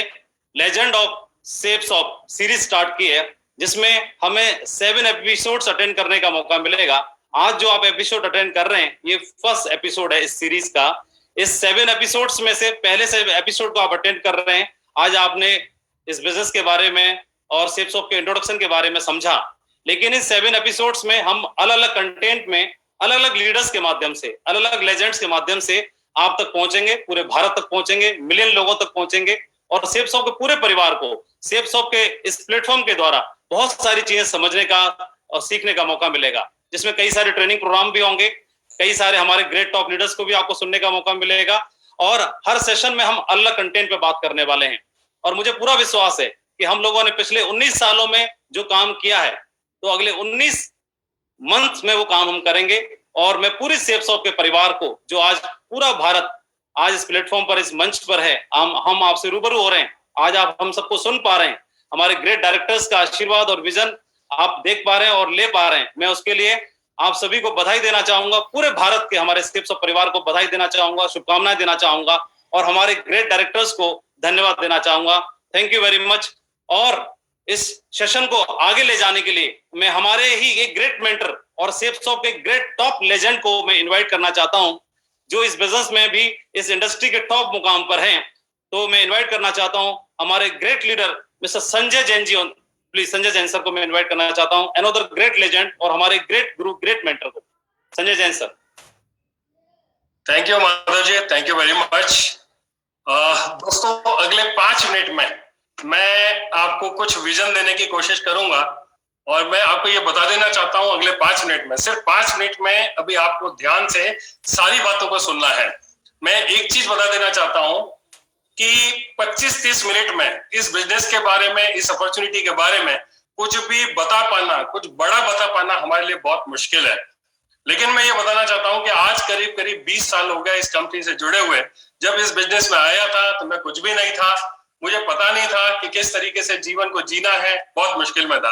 [SPEAKER 6] legend of shapes of series start की है, जिसमें हमें 7 एपिसोड्स अटेंड करने का मौका मिलेगा। आज जो आप एपिसोड अटेंड कर रहे हैं ये फर्स्ट एपिसोड है इस सीरीज का। इस 7 एपिसोड्स में से पहले से एपिसोड को आप अटेंड कर रहे हैं। आज आपने इस बिजनेस के बारे में और शेप्स ऑफ के इंट्रोडक्शन के बारे में समझा, लेकिन इस 7 एपिसोड्स में हम अलग अलग कंटेंट में अलग अलग लीडर्स के माध्यम से, अलग अलग लेजेंड्स के माध्यम से आप तक पहुंचेंगे, पूरे भारत तक पहुंचेंगे, मिलियन लोगों तक पहुंचेंगे और शेप्स ऑफ के पूरे परिवार को शेप्स ऑफ के इस प्लेटफॉर्म के द्वारा बहुत सारी चीजें समझने का और सीखने का मौका मिलेगा, जिसमें कई सारे ट्रेनिंग प्रोग्राम भी होंगे, कई सारे हमारे ग्रेट टॉप लीडर्स को भी आपको सुनने का मौका मिलेगा और हर सेशन में हम अलग कंटेंट पे बात करने वाले हैं। और मुझे पूरा विश्वास है कि हम लोगों ने पिछले 19 सालों में जो काम किया है तो अगले 19 मंथ में वो काम हम करेंगे और मैं पूरी शेप्स ऑफ के परिवार को, जो आज पूरा भारत आज इस प्लेटफॉर्म पर, इस मंच पर है, हम आपसे रूबरू हो रहे हैं, आज आप हम सबको सुन पा रहे हैं, हमारे ग्रेट डायरेक्टर्स का आशीर्वाद और विजन आप देख पा रहे हैं और ले पा रहे हैं। मैं उसके लिए आप सभी को बधाई देना चाहूंगा, पूरे भारत के हमारे शेप्स ऑफ परिवार को बधाई देना चाहूंगा, शुभकामनाएं देना चाहूंगा और हमारे ग्रेट डायरेक्टर्स को धन्यवाद देना चाहूंगा। Thank you very much. और इस सेशन को आगे ले जाने के लिए मैं हमारे ही एक ग्रेट मेंटर और शेप्स ऑफ के ग्रेट टॉप लेजेंड को मैं इन्वाइट करना चाहता हूं, जो इस बिजनेस में भी इस इंडस्ट्री के टॉप मुकाम पर हैं। तो मैं इन्वाइट करना चाहता हूं हमारे great leader mister Sanjay Jain ji. Please Sanjay Jain sir को मैं इन्वाइट करना चाहता हूं, अनदर ग्रेट लेजेंड और हमारे ग्रेट गुरु, ग्रेट मेंटर को, Sanjay Jain sir.
[SPEAKER 7] Thank you Madhav ji, thank you very much. दोस्तों अगले 5 मिनट में मैं आपको कुछ विजन देने की कोशिश करूंगा और मैं आपको ये बता देना चाहता हूं अगले 5 मिनट में, सिर्फ 5 मिनट में अभी आपको ध्यान से सारी बातों को सुनना है। मैं एक चीज बता देना चाहता हूं कि 25-30 मिनट में इस बिजनेस के बारे में, इस अपॉर्चुनिटी के बारे में कुछ भी बता पाना, कुछ बड़ा बता पाना हमारे लिए बहुत मुश्किल है। लेकिन मैं ये बताना चाहता हूं कि आज करीब करीब 20 साल हो गए इस कंपनी से जुड़े हुए। जब इस बिजनेस में आया था तो मैं कुछ भी नहीं था, मुझे पता नहीं था कि किस तरीके से जीवन को जीना है, बहुत मुश्किल में था।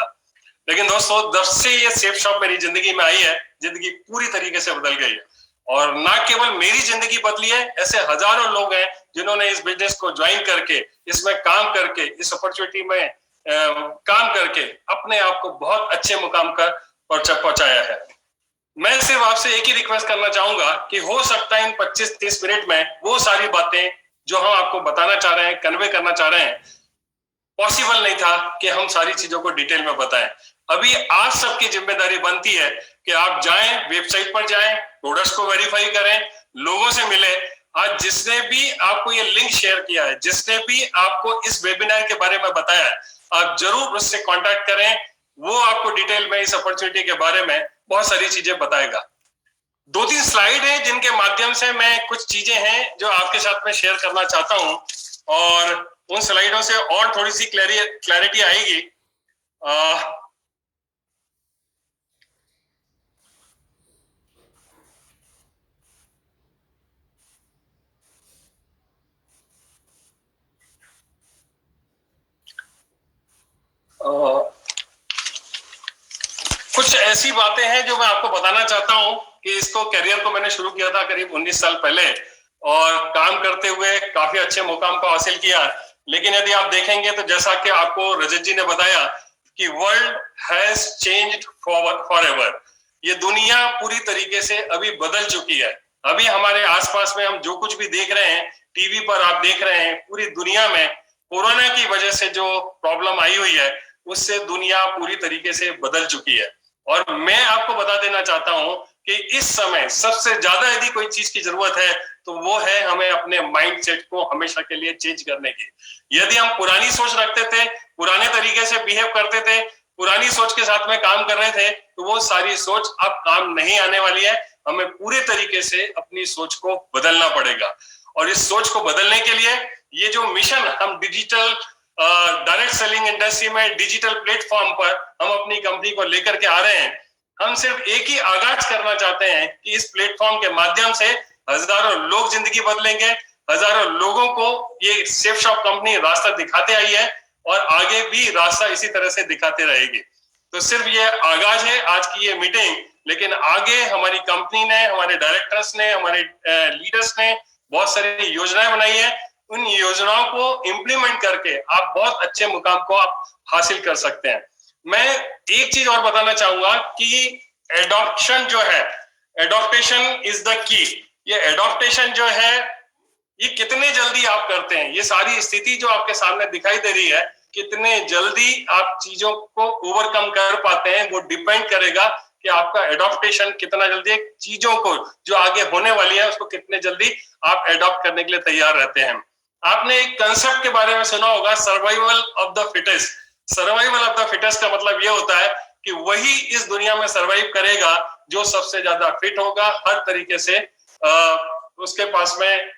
[SPEAKER 7] लेकिन दोस्तों, जब से ये सेफ शॉप मेरी जिंदगी में आई है, जिंदगी पूरी तरीके से बदल गई है। और ना केवल मेरी जिंदगी बदली है, ऐसे हजारों लोग हैं जिन्होंने इस बिजनेस को ज्वाइन करके, इसमें काम करके, इस अपॉर्चुनिटी में काम करके अपने आप को बहुत अच्छे मुकाम पर पहुंचाया है। मैं सिर्फ आपसे एक ही रिक्वेस्ट करना चाहूंगा कि हो सकता है इन 25-30 मिनट में वो सारी बातें जो हम आपको बताना चाह रहे हैं, कन्वे करना चाह रहे हैं, पॉसिबल नहीं था कि हम सारी चीजों को डिटेल में बताएं। अभी आप सबकी जिम्मेदारी बनती है कि आप जाएं, वेबसाइट पर जाएं, प्रोडक्ट्स को वेरीफाई करें, लोगों से मिले। आज जिसने भी आपको ये लिंक शेयर किया है, जिसने भी आपको इस वेबिनार के बारे में बताया है, आप जरूर उससे कांटेक्ट करें। वो आपको डिटेल में इस अपॉर्चुनिटी के बारे में बहुत सारी चीजें बताएगा। 2-3 स्लाइड है जिनके माध्यम से मैं कुछ चीजें हैं जो आपके साथ में शेयर करना चाहता हूं, और उन स्लाइडों से और थोड़ी सी क्लैरिटी आएगी। कुछ ऐसी बातें हैं जो मैं आपको बताना चाहता हूं कि इसको करियर को मैंने शुरू किया था करीब 19 साल पहले, और काम करते हुए काफी अच्छे मुकाम को हासिल किया। लेकिन यदि आप देखेंगे तो जैसा कि आपको रजत जी ने बताया कि वर्ल्ड हैज चेंज्ड फॉरएवर, ये दुनिया पूरी तरीके से अभी बदल चुकी है। अभी हमारे आसपास में हम जो कुछ भी देख रहे हैं, टीवी पर आप देख रहे हैं, पूरी दुनिया में कोरोना की वजह से जो प्रॉब्लम आई हुई है, उससे दुनिया पूरी तरीके से बदल चुकी है। और मैं आपको बता देना चाहता हूं कि इस समय सबसे ज्यादा यदि कोई चीज की जरूरत है तो वो है हमें अपने माइंडसेट को हमेशा के लिए चेंज करने की। यदि हम पुरानी सोच रखते थे, पुराने तरीके से बिहेव करते थे, पुरानी सोच के साथ में काम कर रहे थे, तो वो सारी सोच अब काम नहीं आने वाली है। हमें पूरे तरीके से अपनी सोच को बदलना पड़ेगा। और इस सोच को बदलने के लिए ये जो मिशन हम डिजिटल डायरेक्ट सेलिंग इंडस्ट्री में डिजिटल प्लेटफॉर्म पर हम अपनी कंपनी को लेकर के आ रहे हैं, हम सिर्फ एक ही आगाज करना चाहते हैं कि इस प्लेटफॉर्म के माध्यम से हजारों लोग जिंदगी बदलेंगे, हजारों लोगों को ये सेफ शॉप कंपनी रास्ता दिखाते आई है और आगे भी रास्ता इसी तरह से दिखाते रहेगी। तो सिर्फ ये आगाज है आज की ये मीटिंग, लेकिन आगे हमारी कंपनी ने, हमारे डायरेक्टर्स ने, हमारे लीडर्स ने बहुत सारी योजनाएं बनाई है। उन योजनाओं को इम्प्लीमेंट करके आप बहुत अच्छे मुकाम को आप हासिल कर सकते हैं। मैं एक चीज और बताना चाहूंगा कि एडॉप्शन जो है, एडॉप्टेशन इज द की। ये एडॉप्टेशन जो है, ये कितने जल्दी आप करते हैं, ये सारी स्थिति जो आपके सामने दिखाई दे रही है, कितने जल्दी आप चीजों को ओवरकम कर पाते हैं, वो डिपेंड करेगा कि आपका एडॉप्टेशन कितना जल्दी, चीजों को जो आगे होने वाली है उसको कितने जल्दी आप एडॉप्ट करने के लिए तैयार रहते हैं। आपने एक कंसेप्ट के बारे में सुना होगा, survival of the fittest. Survival of the fittest का मतलब ये होता है कि वही इस दुनिया में सर्वाइव करेगा जो सबसे ज्यादा फिट होगा, हर तरीके से उसके पास में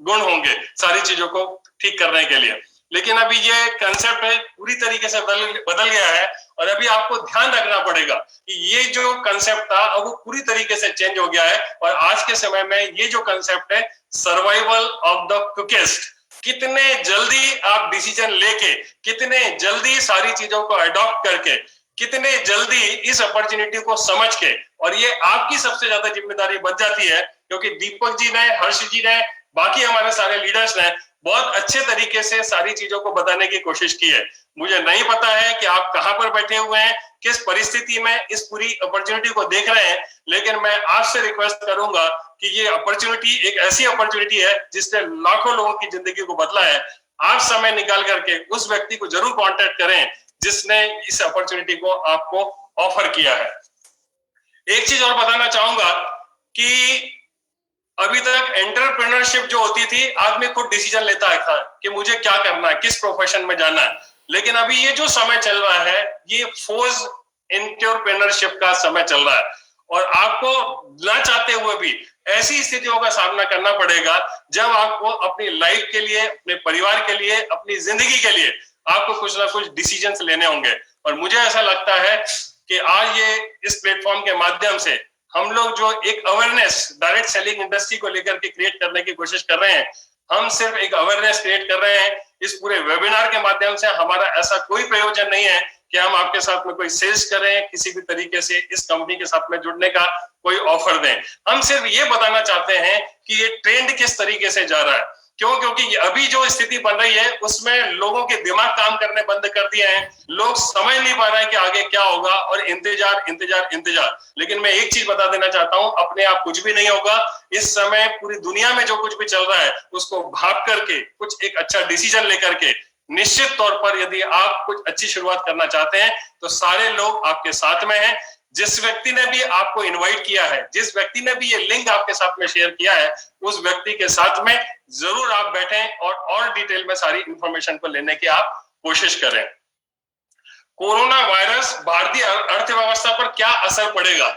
[SPEAKER 7] गुण होंगे सारी चीजों को ठीक करने के लिए। लेकिन अभी ये कंसेप्ट है पूरी तरीके से बदल गया है, और अभी आपको ध्यान रखना पड़ेगा कि ये जो कंसेप्ट था अब वो पूरी तरीके से चेंज हो गया है। और आज के समय में ये जो कंसेप्ट है सर्वाइवल ऑफ द क्विकेस्ट, कितने जल्दी आप डिसीजन लेके, कितने जल्दी सारी चीजों को अडॉप्ट करके, कितने जल्दी इस अपॉर्चुनिटी को समझ के, और ये आपकी सबसे ज्यादा जिम्मेदारी बन जाती है, क्योंकि दीपक जी ने, हर्ष जी ने, बाकी हमारे सारे लीडर्स ने बहुत अच्छे तरीके से सारी चीजों को बताने की कोशिश की है। मुझे नहीं पता है कि आप कहां पर बैठे हुए हैं, किस परिस्थिति में इस पूरी अपॉर्चुनिटी को देख रहे हैं, लेकिन मैं आपसे रिक्वेस्ट करूंगा कि ये अपॉर्चुनिटी एक ऐसी अपॉर्चुनिटी है जिसने लाखों लोगों की जिंदगी को बदला है। आप समय निकाल करके उस व्यक्ति को जरूर कांटेक्ट करें जिसने इस अपॉर्चुनिटी को आपको ऑफर किया है। एक चीज और बताना चाहूंगा कि अभी तक एंटरप्रेन्योरशिप जो होती थी, आदमी खुद डिसीजन लेता था कि मुझे क्या करना है, किस प्रोफेशन में जाना है। लेकिन अभी ये जो समय चल रहा है, ये फोर्स एंटरप्रेन्योरशिप का समय चल रहा है, और आपको ना चाहते हुए भी ऐसी स्थितियों का सामना करना पड़ेगा जब आपको अपनी लाइफ के लिए, अपने परिवार के लिए, अपनी जिंदगी के लिए आपको कुछ ना कुछ डिसीजंस लेने होंगे। और मुझे ऐसा लगता है कि आज ये इस प्लेटफॉर्म के माध्यम से हम लोग जो एक अवेयरनेस डायरेक्ट सेलिंग इंडस्ट्री को लेकर के क्रिएट करने की कोशिश कर रहे हैं, हम सिर्फ एक अवेयरनेस क्रिएट कर रहे हैं। इस पूरे वेबिनार के माध्यम से हमारा ऐसा कोई प्रयोजन नहीं है कि हम आपके साथ में कोई सेल्स करें, किसी भी तरीके से इस कंपनी के साथ में जुड़ने का कोई ऑफर दें। हम सिर्फ ये बताना चाहते हैं कि ये ट्रेंड किस तरीके से जा रहा है। क्यों? क्योंकि अभी जो स्थिति बन रही है उसमें लोगों के दिमाग काम करने बंद कर दिए हैं, लोग समझ नहीं पा रहे हैं कि आगे क्या होगा, और इंतजार इंतजार इंतजार। लेकिन मैं एक चीज बता देना चाहता हूं, अपने आप कुछ भी नहीं होगा। इस समय पूरी दुनिया में जो कुछ भी चल रहा है उसको भाप करके कुछ एक अच्छा डिसीजन लेकर के निश्चित तौर पर यदि आप कुछ अच्छी शुरुआत करना चाहते हैं तो सारे लोग आपके साथ में हैं। जिस व्यक्ति ने भी आपको इनवाइट किया है, जिस व्यक्ति ने भी ये लिंक आपके साथ में शेयर किया है, उस व्यक्ति के साथ में जरूर आप बैठें और डिटेल में सारी इंफॉर्मेशन को लेने की आप कोशिश करें। कोरोना वायरस भारतीय अर्थव्यवस्था पर क्या असर पड़ेगा,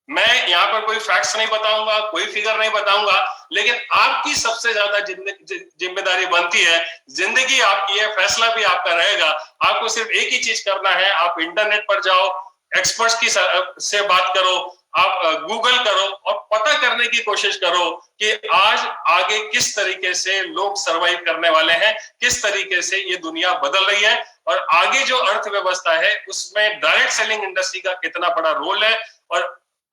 [SPEAKER 7] मैं यहाँ पर कोई फैक्ट्स नहीं बताऊंगा, कोई फिगर नहीं बताऊंगा, लेकिन आपकी सबसे ज्यादा जिम्मेदारी बनती है। जिंदगी आपकी है, फैसला भी आपका रहेगा। आपको सिर्फ एक ही चीज करना है, आप इंटरनेट पर जाओ, एक्सपर्ट्स की से बात करो, आप गूगल करो और पता करने की कोशिश करो कि आज आगे किस तरीके से लोग सरवाइव करने वाले हैं, किस तरीके से ये दुनिया बदल रही है, और आगे जो अर्थव्यवस्था है उसमें डायरेक्ट सेलिंग इंडस्ट्री का कितना बड़ा रोल है, और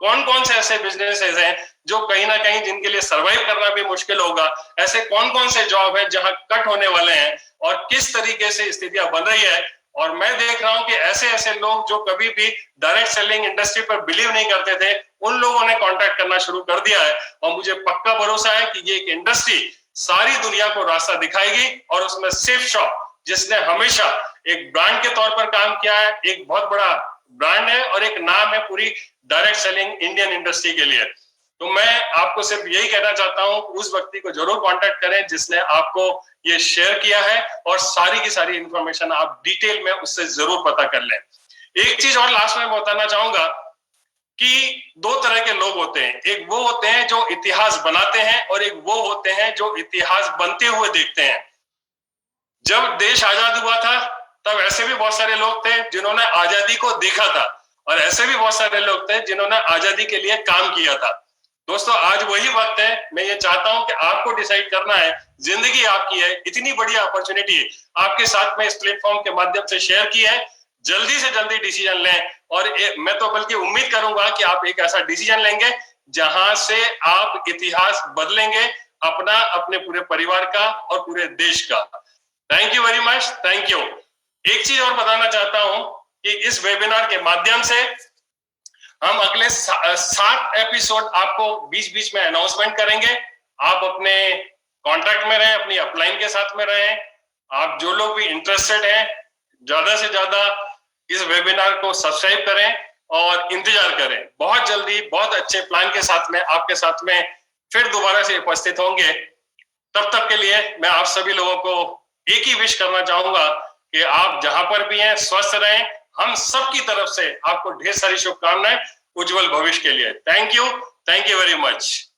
[SPEAKER 7] कौन कौन से ऐसे बिजनेसेस हैं जो कहीं ना कहीं जिनके लिए सरवाइव करना भी मुश्किल होगा, ऐसे कौन कौन से जॉब है जहां कट होने वाले हैं, और किस तरीके से स्थितियां बन रही है। और मैं देख रहा हूं कि ऐसे ऐसे लोग जो कभी भी डायरेक्ट सेलिंग इंडस्ट्री पर बिलीव नहीं करते थे, उन लोगों ने कांटेक्ट करना शुरू कर दिया है। और मुझे पक्का भरोसा है कि ये एक इंडस्ट्री सारी दुनिया को रास्ता दिखाएगी, और उसमें सेफ शॉप जिसने हमेशा एक ब्रांड के तौर पर काम किया है, एक बहुत बड़ा ब्रांड है और एक नाम है पूरी डायरेक्ट सेलिंग इंडियन इंडस्ट्री के लिए। तो मैं आपको सिर्फ यही कहना चाहता हूं, उस व्यक्ति को जरूर कांटेक्ट करें जिसने आपको ये शेयर किया है, और सारी की सारी इंफॉर्मेशन आप डिटेल में उससे जरूर पता कर लें। एक चीज और लास्ट में बताना चाहूंगा कि दो तरह के लोग होते हैं, एक वो होते हैं जो इतिहास बनाते हैं, और एक वो होते हैं जो इतिहास बनते हुए देखते हैं। जब देश आजाद हुआ था तब ऐसे भी बहुत सारे लोग थे जिन्होंने आजादी को देखा था, और ऐसे भी बहुत सारे लोग थे जिन्होंने आजादी के लिए काम किया था। दोस्तों, आज वही वक्त है, मैं ये चाहता हूं कि आपको डिसाइड करना है, जिंदगी आपकी है, इतनी बड़ी अपॉर्चुनिटी आपके साथ में इस प्लेटफॉर्म के माध्यम से शेयर की है, जल्दी से जल्दी डिसीजन लें। और मैं तो बल्कि उम्मीद करूंगा कि आप एक ऐसा डिसीजन लेंगे जहां से आप इतिहास बदलेंगे, अपना, अपने पूरे परिवार का और पूरे देश का। Thank you very much, thank you. एक चीज और बताना चाहता हूं कि इस वेबिनार के माध्यम से हम अगले 7 एपिसोड आपको बीच बीच में अनाउंसमेंट करेंगे। आप अपने कॉन्ट्रैक्ट में रहें, अपनी अपलाइन के साथ में रहें। आप जो लोग भी इंटरेस्टेड हैं, ज्यादा से ज्यादा इस वेबिनार को सब्सक्राइब करें और इंतजार करें। बहुत जल्दी बहुत अच्छे प्लान के साथ में आपके साथ में फिर दोबारा से उपस्थित होंगे। तब तक के लिए मैं आप सभी लोगों को एक ही विश करना चाहूंगा कि आप जहां पर भी हैं स्वस्थ रहें। हम सबकी तरफ से आपको ढेर सारी शुभकामनाएं उज्जवल भविष्य के लिए। Thank you very much.